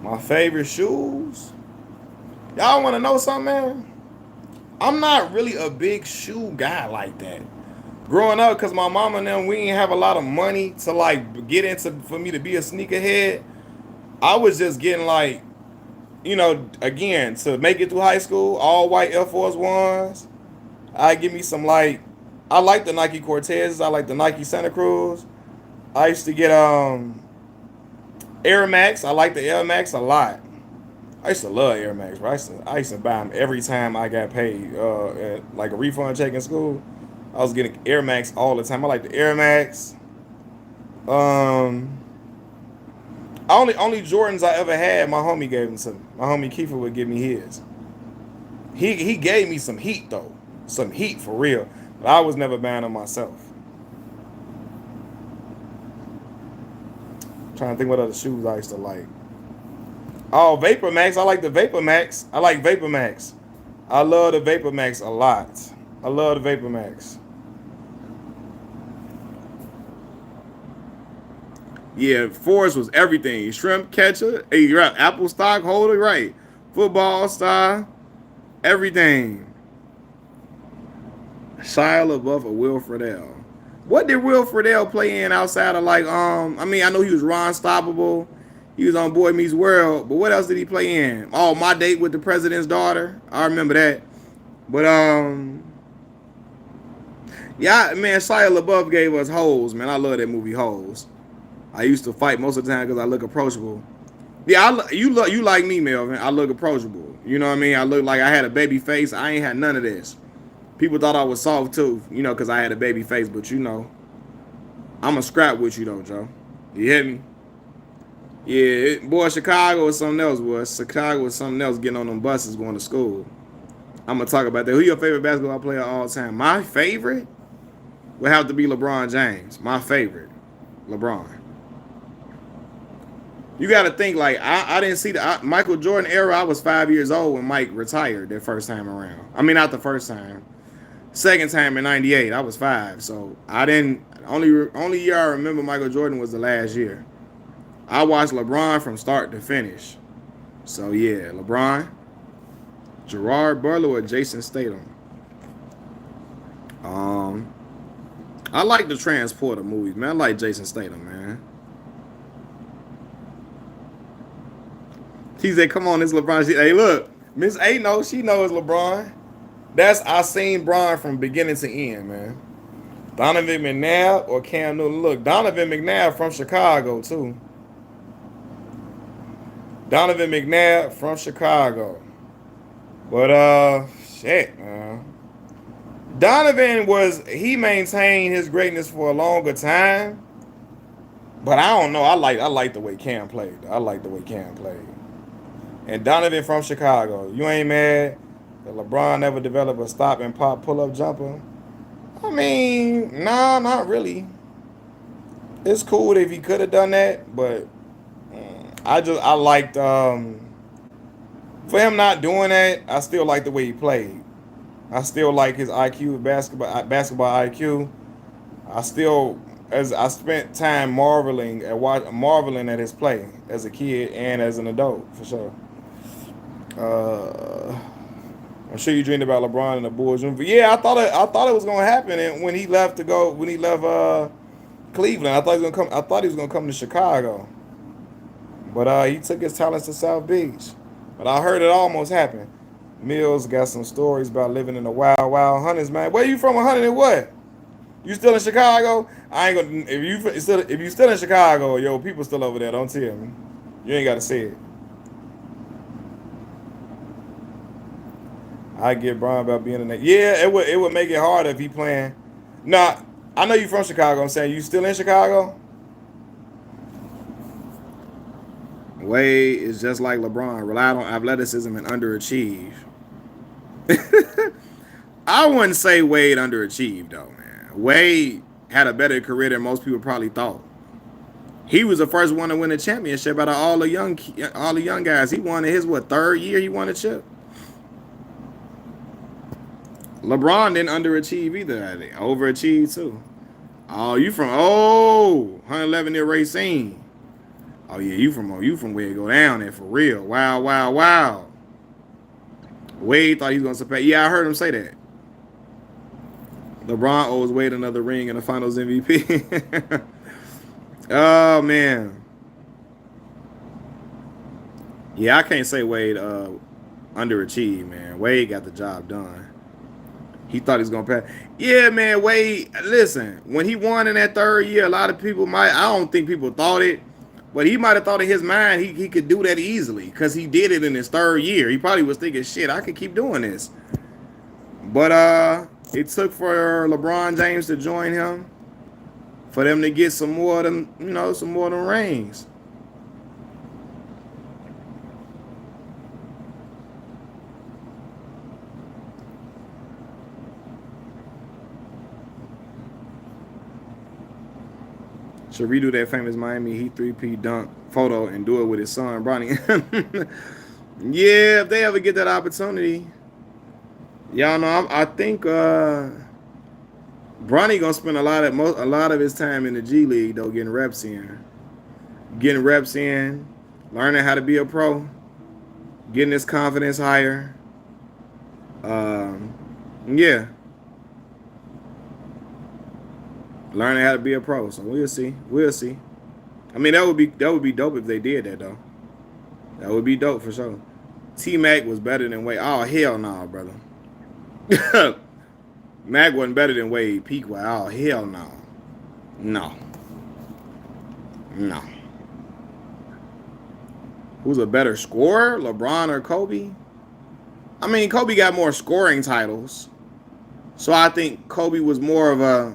My favorite shoes. Y'all want to know something, man? I'm not really a big shoe guy like that. Growing up, because my mama and them, we didn't have a lot of money to like get into for me to be a sneakerhead. I was just getting like, you know, again, to make it through high school, all white Air Force Ones. I give me some like, I like the Nike Cortezes. I like the Nike Santa Cruz. I used to get Air Max. I like the Air Max a lot. I used to love Air Max, bro. I used to buy them every time I got paid. Like a refund check in school, I was getting Air Max all the time. I like the Air Max. Um, only Jordans I ever had, my homie gave them to me. My homie Kiefer would give me his. He gave me some heat though, some heat for real. But I was never buying them myself. Trying to think what other shoes I used to like. Oh, Vapor Max. I like the Vapor Max. I like Vapor Max. I love the Vapor Max a lot. I love the Vapor Max. Yeah, Forrest was everything. Shrimp catcher, hey, you're right. Apple stock holder, right? Football star, everything. Shia LaBeouf or Will Friedle. What did Will Friedle play in outside of like I mean, I know he was Ron Stoppable. He was on Boy Meets World, but what else did he play in? Oh, My Date with the President's Daughter. I remember that. But yeah, man, Shia LaBeouf gave us Hoes, man. I love that movie Hoes. I used to fight most of the time because I look approachable. Yeah, you like me, Melvin. I look approachable. You know what I mean? I look like I had a baby face. I ain't had none of this. People thought I was soft too, you know, because I had a baby face. But you know, I'm a scrap with you though, Joe. You hear me? Yeah, boy, Chicago was something else. Boy, Chicago was something else. Getting on them buses going to school. I'm gonna talk about that. Who your favorite basketball player of all time? My favorite would have to be LeBron James. My favorite, LeBron. You got to think like I didn't see the Michael Jordan era. I was 5 years old when Mike retired that first time around. I mean, not the first time. Second time in '98, I was 5, so I didn't. Only year I remember Michael Jordan was the last year. I watched LeBron from start to finish. So yeah, LeBron, Gerard Butler, or Jason Statham. Um, I like the Transporter movies, man. I like Jason Statham, man. He said, "Come on, this LeBron." Hey, look, Miss A knows. She knows LeBron. I seen Bron from beginning to end, man. Donovan McNabb or Cam Newton. Look, Donovan McNabb from Chicago too. Donovan McNabb from Chicago. But shit, man. He maintained his greatness for a longer time. But I don't know. I like the way Cam played. I like the way Cam played. And Donovan from Chicago. You ain't mad that LeBron never developed a stop and pop pull up jumper? I mean, nah, not really. It's cool if he could have done that, but I liked for him not doing that. I still like the way he played. I still like his IQ, basketball IQ. I still as I spent time marveling at his play as a kid and as an adult for sure. Uh, I'm sure you dreamed about LeBron in the Bulls room. But yeah, I thought it was gonna happen, and when he left Cleveland, I thought he was gonna come to Chicago, but he took his talents to South Beach. But I heard it almost happened. Mills got some stories about living in the wild, wild hunters, man. Where you from? A hunter and what? You still in Chicago? I ain't gonna. If you still in Chicago, yo, people still over there. Don't tell me. You ain't gotta say it. I get Brian about being in that. Yeah, it would make it harder if he playing. Nah, I know you from Chicago. I'm saying you still in Chicago. Wade is just like LeBron, relied on athleticism and underachieved. I wouldn't say Wade underachieved though, man. Wade had a better career than most people probably thought. He was the first one to win a championship out of all the young guys. He won in his third year. He won a chip. LeBron didn't underachieve either. I think overachieved too. Oh, you from 111 near Racine. Oh yeah, you from where it go down there for real. Wow, wow, wow. Wade thought he was gonna surpass. Yeah, I heard him say that. LeBron owes Wade another ring in the Finals MVP. Oh man. Yeah, I can't say Wade underachieved, man. Wade got the job done. He thought he was gonna pass. Yeah, man. Wade, listen. When he won in that third year, a lot of people might. I don't think people thought it, but he might have thought in his mind he could do that easily because he did it in his third year. He probably was thinking, "Shit, I could keep doing this." But it took for LeBron James to join him for them to get some more of them, some more of them rings. Should redo that famous Miami Heat 3P dunk photo and do it with his son, Bronny. Yeah, if they ever get that opportunity. Y'all know I think Bronny gonna spend a lot of his time in the G League though, getting reps in, learning how to be a pro, getting his confidence higher. Yeah, learning how to be a pro. So we'll see. I mean, that would be dope if they did that though. That would be dope for sure. T-Mac was better than Wade. Oh hell no, brother. Mac wasn't better than Wade peak wise. Oh hell no. No. Who's a better scorer, LeBron or Kobe? I mean, Kobe got more scoring titles. So I think Kobe was more of a...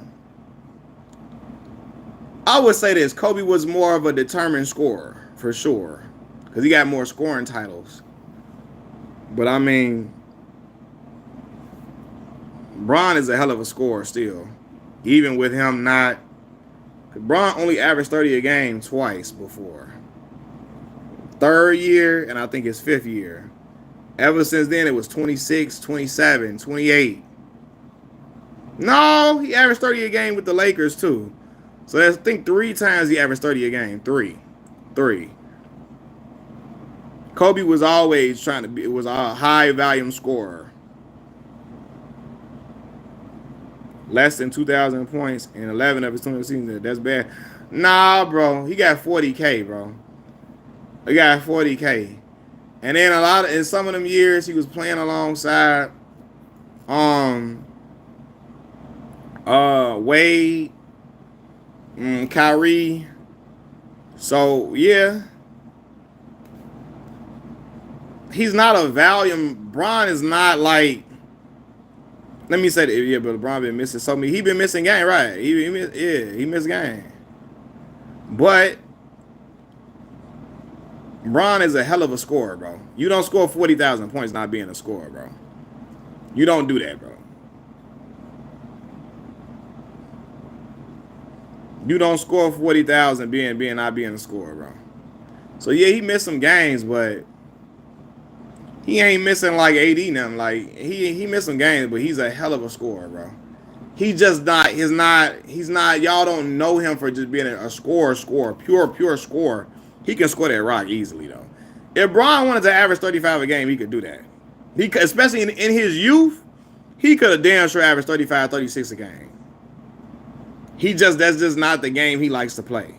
I would say this. Kobe was more of a determined scorer, for sure. Because he got more scoring titles. But I mean... Bron is a hell of a scorer still. Even with him not... Bron only averaged 30 a game twice before. Third year, and I think his fifth year. Ever since then, it was 26, 27, 28. No, he averaged 30 a game with the Lakers, too. So I think 3 times he averaged 30 a game. Three. Kobe was always trying to be, it was a high volume scorer. Less than 2,000 points in 11 of his 20 seasons. That's bad. Nah, bro. He got 40K, bro. He got 40K. And then in some of them years, he was playing alongside Wade, Kyrie. So, yeah. He's not a volume. Bron is not like... Let me say that, yeah, but LeBron been missing so many. He been missing game, right? He missed game. But Bron is a hell of a scorer, bro. You don't score 40,000 points not being a scorer, bro. You don't do that, bro. You don't score 40,000 not being a scorer, bro. So yeah, he missed some games, but he ain't missing like AD nothing. Like he missed some games, but he's a hell of a scorer, bro. He just not. He's not. Y'all don't know him for just being a scorer, pure scorer. He can score that rock easily though. If Bron wanted to average 35 a game, he could do that. He could, especially in his youth, he could have damn sure averaged 35, 36 a game. That's just not the game he likes to play.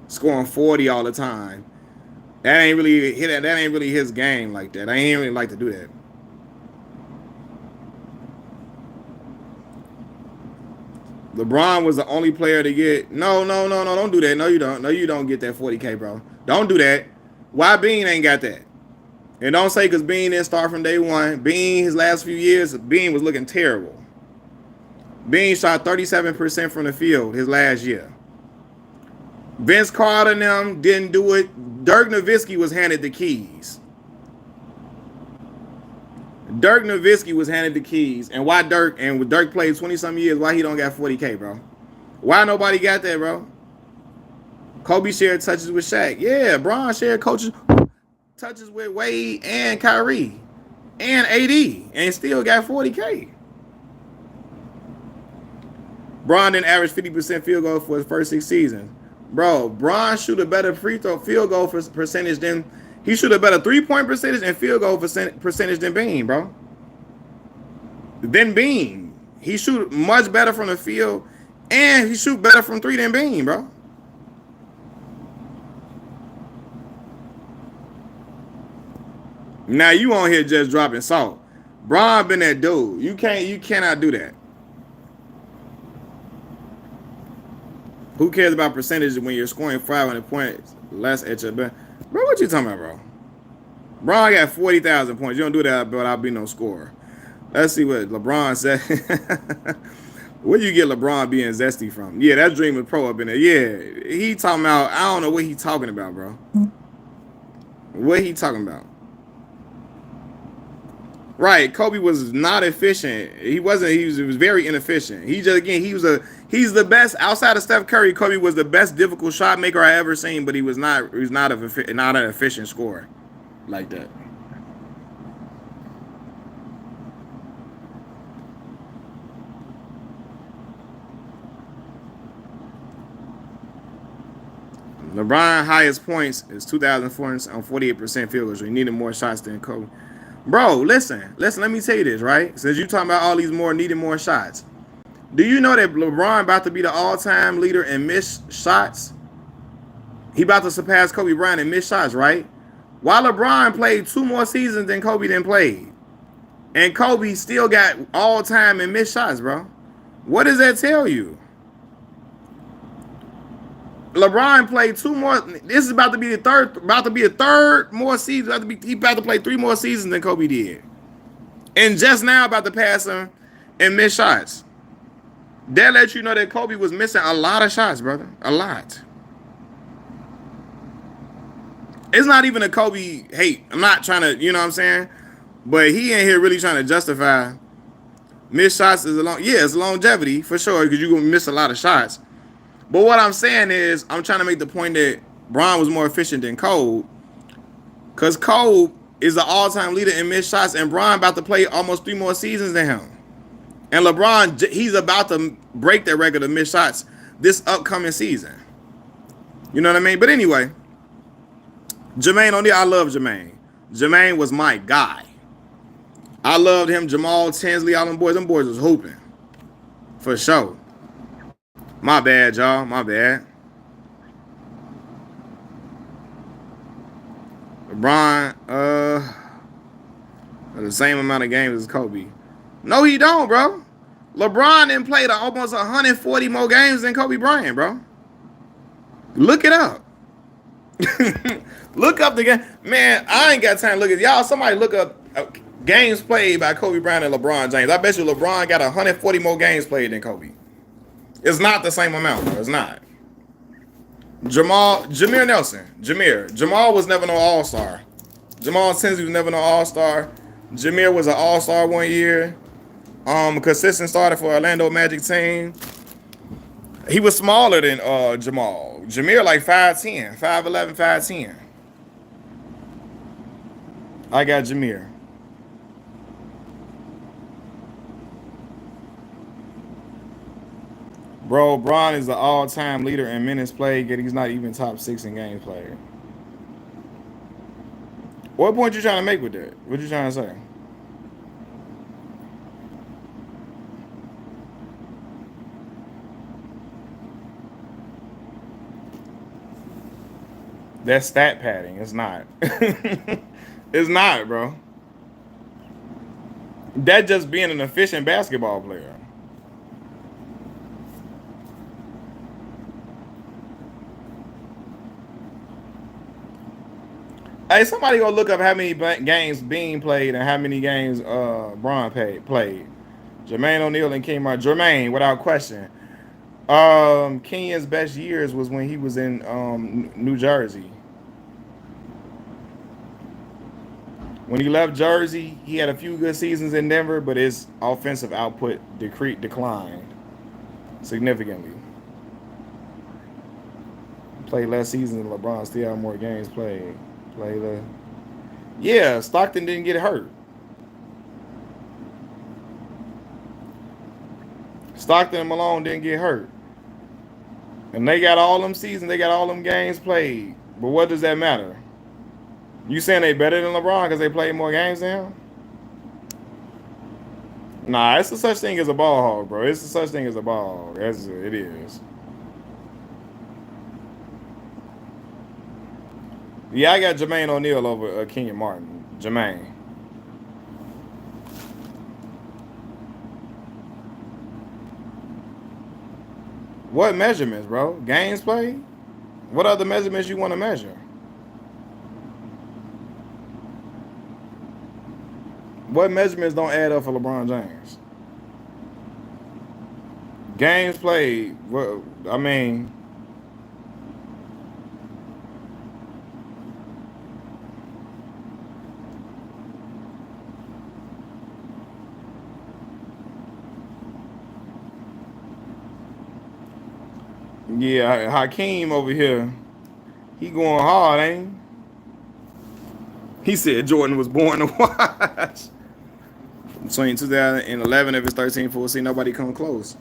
Scoring 40 all the time. That ain't really his game like that. I ain't really like to do that. LeBron was the only player to get... No, don't do that. No, you don't. No, you don't get that 40K, bro. Don't do that. Why Bean ain't got that? And don't say because Bean didn't start from day one. Bean, his last few years, Bean was looking terrible. Bean shot 37% from the field his last year. Vince Carter and them didn't do it. Dirk Nowitzki was handed the keys. Dirk Nowitzki was handed the keys. And why Dirk, and with Dirk played 20-some years, why he don't got 40K, bro? Why nobody got that, bro? Kobe shared touches with Shaq. Yeah, Bron shared touches with Wade and Kyrie and AD and still got 40K. Bron didn't average 50% field goal for his first 6 seasons. Bro, Bron shoot a better free throw field goal percentage than... He shoot a better 3-point percentage and field goal percentage than Bean, bro. He shoot much better from the field and he shoot better from 3 than Bean, bro. Now you on here just dropping salt. Bron been that dude. You cannot do that. Who cares about percentages when you're scoring 500 points less at your bench? Bro, what you talking about, bro? Bron got 40,000 points. You don't do that, but I'll be no scorer. Let's see what LeBron said. Where do you get LeBron being zesty from? Yeah, that's Dream of Pro up in there. Yeah, he talking about, I don't know what he talking about, bro. What he talking about? Right, Kobe was not efficient. He wasn't. He was very inefficient. He just again he's the best outside of Steph Curry. Kobe was the best difficult shot maker I ever seen, but he was not not an efficient scorer like that. LeBron highest points is 2,400 on 48% field goals. So he needed more shots than Kobe. Bro, listen. Let me tell you this, right? Since you talking about all these more needing more shots, do you know that LeBron about to be the all-time leader in missed shots? He about to surpass Kobe Bryant in missed shots, right? While LeBron played 2 more seasons than Kobe didn't play, and Kobe still got all-time in missed shots, bro. What does that tell you? LeBron played 2 more. This is about to be a third more season. He about to play 3 more seasons than Kobe did, and just now about to pass him in missed shots. That lets you know that Kobe was missing a lot of shots, brother. A lot. It's not even a Kobe hate. I'm not trying to, you know what I'm saying? But he ain't here really trying to justify missed shots is it's longevity for sure because you're going to miss a lot of shots. But what I'm saying is I'm trying to make the point that Bron was more efficient than Kobe because Kobe is the all-time leader in missed shots and Bron about to play almost 3 more seasons than him. And LeBron, he's about to break that record of missed shots this upcoming season. You know what I mean? But anyway, Jermaine O'Neal, I love Jermaine. Jermaine was my guy. I loved him, Jamal Tinsley, all them boys. Them boys was hooping. For sure. My bad, y'all. My bad. LeBron, the same amount of games as Kobe. No, he don't, bro. LeBron didn't play almost 140 more games than Kobe Bryant, bro. Look it up. Look up the game. Man, I ain't got time to look at y'all. Somebody look up games played by Kobe Bryant and LeBron James. I bet you LeBron got 140 more games played than Kobe. It's not the same amount, bro. It's not. Jameer Nelson. Jamal was never no all-star. Jamal Tinsley was never no all-star. Jameer was an all-star 1 year. Consistent starter for Orlando Magic team. He was smaller than Jamal. Jameer like 5'10", 5'11", 5'10". I got Jameer. Bro, Bron is the all-time leader in minutes played, yet he's not even top 6 in games played. What point you trying to make with that? What you trying to say? That's stat padding. It's not. It's not, bro. That's just being an efficient basketball player. Hey, somebody go look up how many games Bean played and how many games Bron played. Jermaine O'Neal and Kmart. Jermaine, without question. Kenya's best years was when he was in New Jersey. When he left Jersey, he had a few good seasons in Denver, but his offensive output declined significantly. Played less seasons than LeBron, still had more games played. Yeah, Stockton didn't get hurt. Stockton and Malone didn't get hurt. And they got all them seasons, they got all them games played. But what does that matter? You saying they better than LeBron because they played more games than him? Nah, it's a such thing as a ball hog, bro. It's a such thing as a ball hog. It is. Yeah, I got Jermaine O'Neal over Kenyon Martin. Jermaine. What measurements, bro? Games played? What other measurements you want to measure? What measurements don't add up for LeBron James? Games played. What? I mean, yeah, Hakeem over here, he going hard, ain't he? He said Jordan was born to watch. Between 2011 and his 13 full season, nobody come close.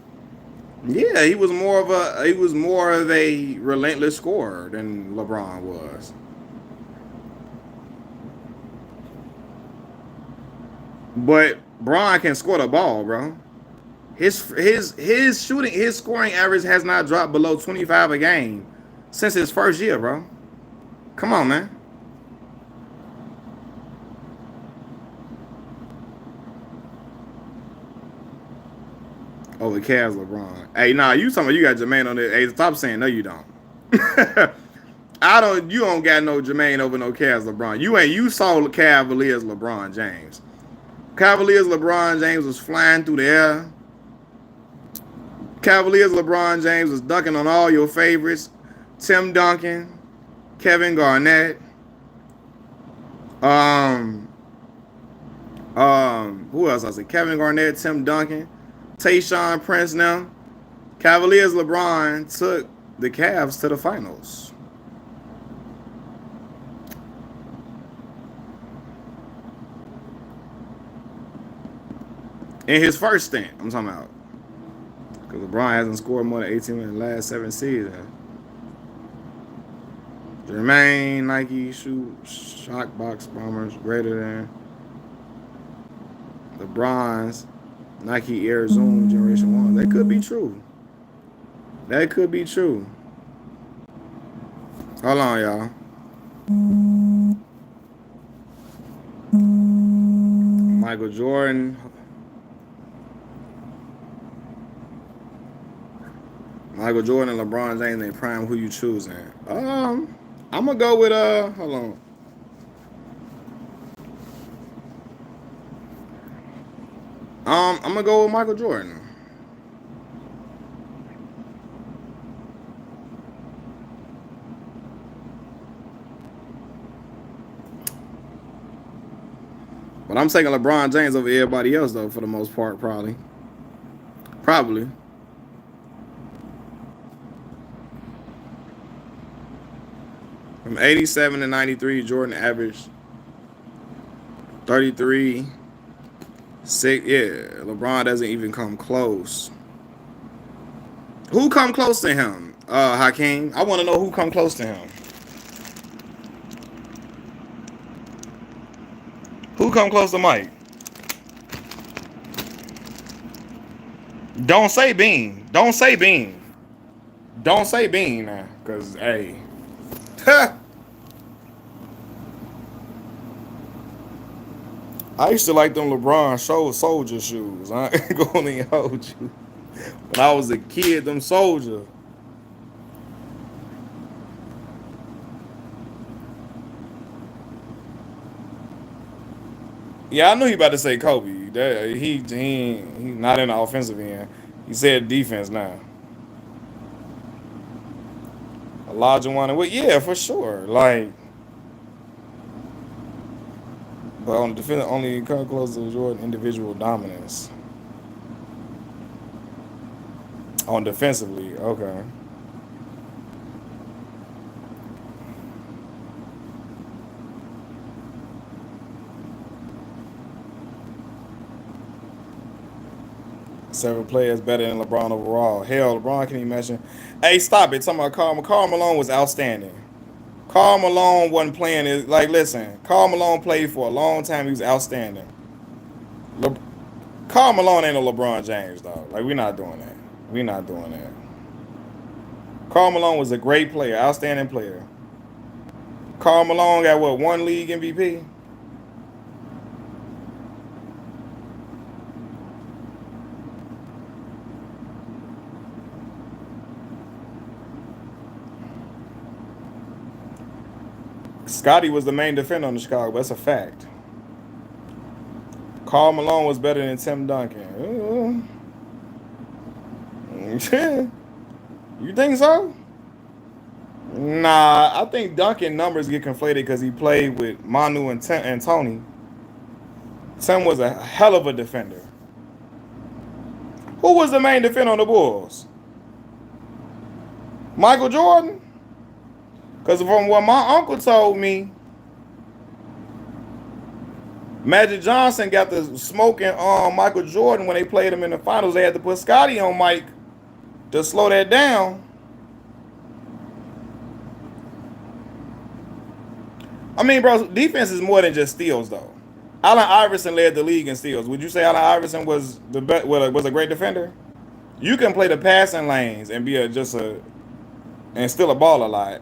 Yeah, he was more of a relentless scorer than LeBron was. But Bron can score the ball, bro. His scoring average has not dropped below 25 a game since his first year, bro. Come on, man. Oh, the Cavs, LeBron. Hey, nah, you talking about you got Jermaine on there. Hey, stop saying no, you don't. I don't. You don't got no Jermaine over no Cavs, LeBron. You ain't. You saw Cavaliers, LeBron James. Cavaliers, LeBron James was flying through the air. Cavaliers, LeBron James was dunking on all your favorites. Tim Duncan, Kevin Garnett, um, who else I said? Kevin Garnett, Tim Duncan, Tayshaun Prince now. Cavaliers, LeBron took the Cavs to the finals. In his first stint, I'm talking about. Because LeBron hasn't scored more than 18 in the last 7 seasons. Jermaine, Nike, shock box bombers greater than LeBron's Nike Air Zoom Generation 1. That could be true. That could be true. Hold on, y'all. Michael Jordan. Michael Jordan and LeBron James in prime. Who you choosing? I'm gonna go with hold on. I'm gonna go with Michael Jordan. But I'm taking LeBron James over everybody else though, for the most part, probably. Probably. From 87 to 93, Jordan averaged 33, 6. Yeah, LeBron doesn't even come close. Who come close to him? Hakeem. I want to know who come close to him. Who come close to Mike? Don't say Bean. Don't say Bean. Don't say Bean now, cause hey. I used to like them LeBron soldier shoes. I ain't gonna hold you. When I was a kid, them soldier. Yeah, I knew he about to say Kobe. He not in the offensive end. He said defense now. Elijah wanted, well, yeah, for sure. Like, but on the defense, only come close to Jordan individual dominance. On defensively, okay. Several players better than LeBron overall. Hell, LeBron can you mention? Hey, stop it. Talking about Karl Malone was outstanding. Karl Malone wasn't playing it. Like, listen, Karl Malone played for a long time. He was outstanding. Le- Karl Malone ain't no LeBron James, dog. Like, we're not doing that. We're not doing that. Karl Malone was a great player, outstanding player. Karl Malone got what, 1 league MVP? Scotty was the main defender on the Chicago. That's a fact. Karl Malone was better than Tim Duncan. You think so? Nah, I think Duncan numbers get conflated because he played with Manu and Tony. Tim was a hell of a defender. Who was the main defender on the Bulls? Michael Jordan? Because from what my uncle told me, Magic Johnson got the smoking on Michael Jordan when they played him in the finals. They had to put Scotty on Mike to slow that down. I mean, bro, defense is more than just steals, though. Allen Iverson led the league in steals. Would you say Allen Iverson was was a great defender? You can play the passing lanes and be and still a ball a lot.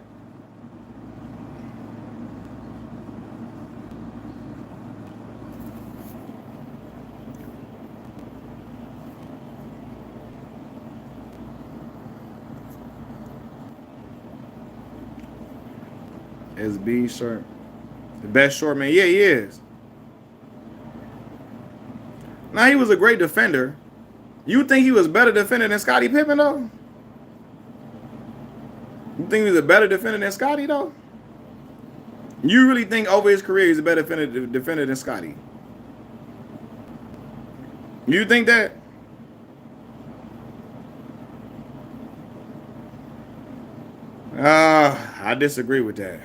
SB shirt. The best short man. Yeah, he is. Now, he was a great defender. You think he was better defender than Scottie Pippen, though? You think he was a better defender than Scottie, though? You really think over his career he's a better defender than Scottie? You think that? I disagree with that.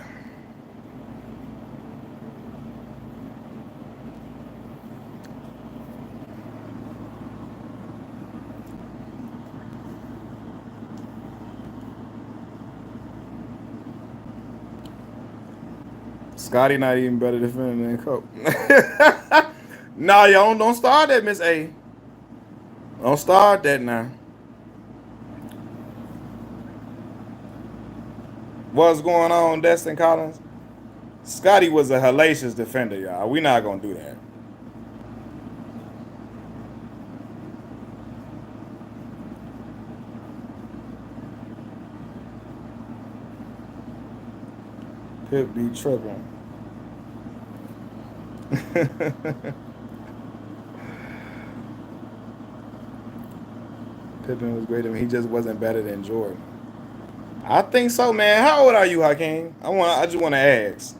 Scotty not even better defender than Cope. Nah, y'all don't start that, Miss A. Don't start that now. What's going on, Destin Collins? Scotty was a hellacious defender, y'all. We not gonna do that. Pip be tripping. Pippen was great. I mean, he just wasn't better than Jordan. I think so, man. How old are you, Hakeem? I just want to ask.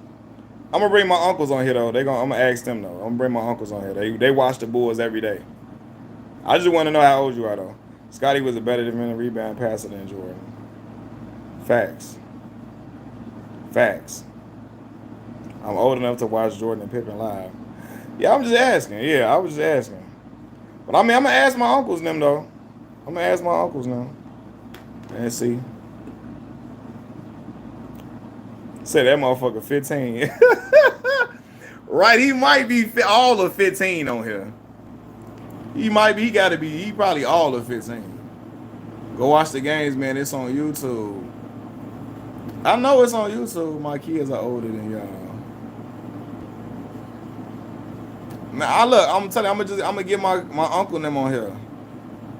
I'm gonna bring my uncles on here though. I'm gonna ask them though. I'm gonna bring my uncles on here. They watch the Bulls every day. I just want to know how old you are though. Scotty was a better defender, rebound, passer than Jordan. Facts. Facts. I'm old enough to watch Jordan and Pippen live. Yeah, I'm just asking. Yeah, I was just asking. But I mean, I'm gonna ask my uncles them though. I'm gonna ask my uncles now and see. Say that motherfucker 15. Right, he might be all of 15 on here. He might be, he probably all of 15. Go watch the games, man. It's on YouTube. I know it's on YouTube. My kids are older than y'all. Now, I'm telling you, I'm gonna get my uncle and them on here.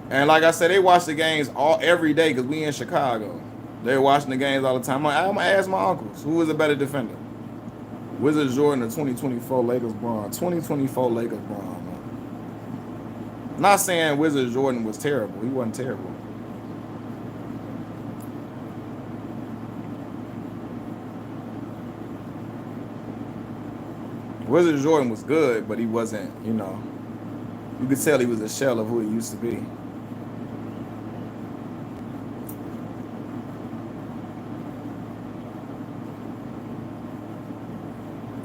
And like I said, they watch the games every day because we in Chicago. They're watching the games all the time. I'm gonna ask my uncles who was a better defender. Wizards Jordan or 2024 Lakers Braun. 2024 Lakers Braun. Man. Not saying Wizards Jordan was terrible. He wasn't terrible. Wizards Jordan was good, but he wasn't, you could tell he was a shell of who he used to be.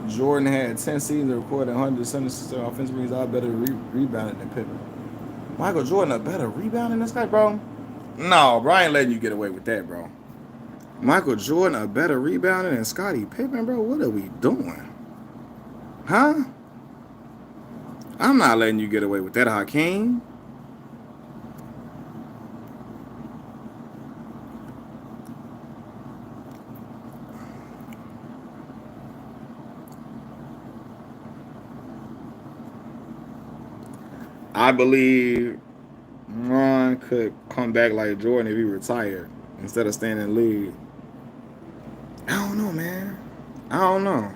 Jordan had 10 seasons, recorded 176 offensive rebounds. I better rebounded than Pippen. Michael Jordan a better rebounder than this guy, bro? No, bro, I ain't letting you get away with that, bro. Michael Jordan a better rebounder than Scottie Pippen, bro? What are we doing? Huh? I'm not letting you get away with that, Hakeem. I believe Ron could come back like Jordan if he retired instead of staying in the league. I don't know, man. I don't know.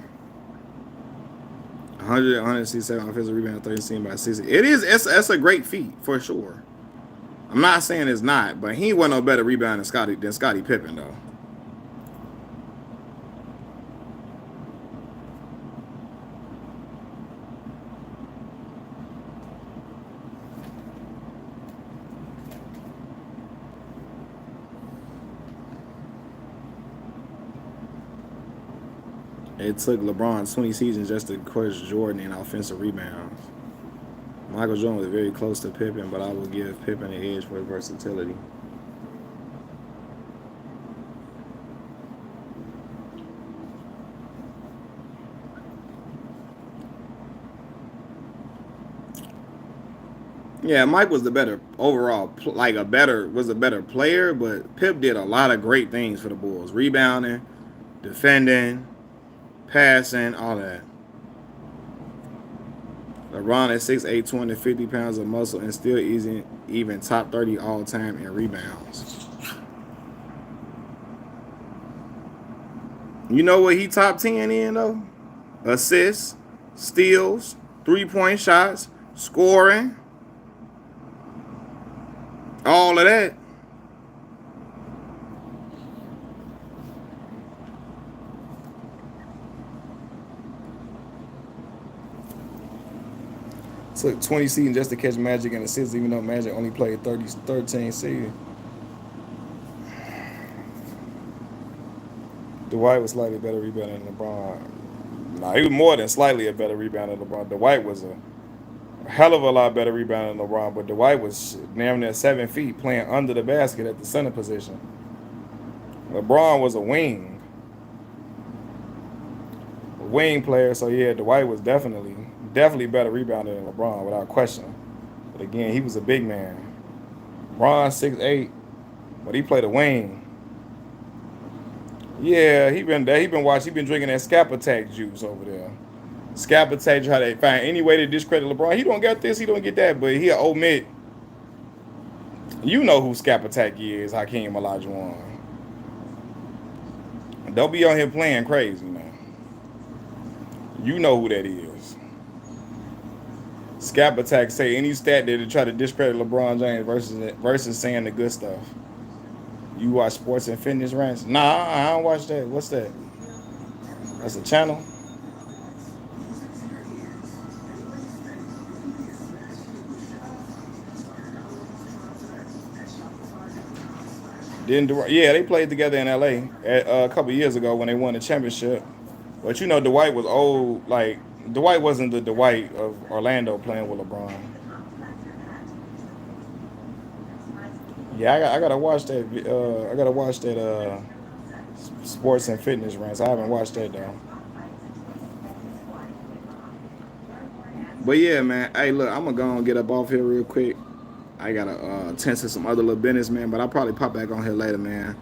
167 offensive rebound, 13 by 60. It's a great feat for sure. I'm not saying it's not, but he wasn't no better rebound than Scottie Pippen though. It took LeBron 20 seasons just to crush Jordan in offensive rebounds. Michael Jordan was very close to Pippen, but I will give Pippen an edge for his versatility. Yeah, Mike was the better overall, was a better player, but Pip did a lot of great things for the Bulls: rebounding, defending, passing, all that. LeBron at 6'8", 250 pounds of muscle and still isn't even top 30 all time in rebounds. You know what he top 10 in though? Assists, steals, 3-point shots, scoring, all of that. Took 20 seasons just to catch Magic in assists, even though Magic only played 13 seasons. Dwight was slightly better rebounder than LeBron. Nah, he was more than slightly a better rebounder than LeBron. Dwight was a hell of a lot better rebounder than LeBron, but Dwight was damn near 7 feet playing under the basket at the center position. LeBron was a wing player, so yeah, Dwight was definitely better rebounder than LeBron without question. But again, he was a big man. LeBron 6'8", but he played a wing. Yeah, he been drinking that Scap Attack juice over there. Scap Attack try to find any way to discredit LeBron. He don't get this, he don't get that, but he'll omit. You know who Scap Attack is, Hakeem Olajuwon. Don't be on here playing crazy, man. You know who that is. Scap Attack say any stat there to try to discredit LeBron James versus saying the good stuff. You watch Sports and Fitness Rants? Nah, I don't watch that. What's that? That's a channel? Yeah, they played together in LA a couple years ago when they won the championship. But you know, Dwight was old. Like, Dwight wasn't the Dwight of Orlando playing with LeBron. Yeah, I gotta watch that. I gotta watch that Sports and Fitness Rants. I haven't watched that though. But yeah, man. Hey, look, I'm gonna go and get up off here real quick. I gotta attend to some other little business, man. But I'll probably pop back on here later, man.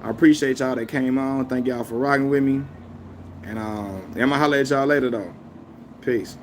I appreciate y'all that came on. Thank y'all for rocking with me. And I'm gonna holler at y'all later though. Peace.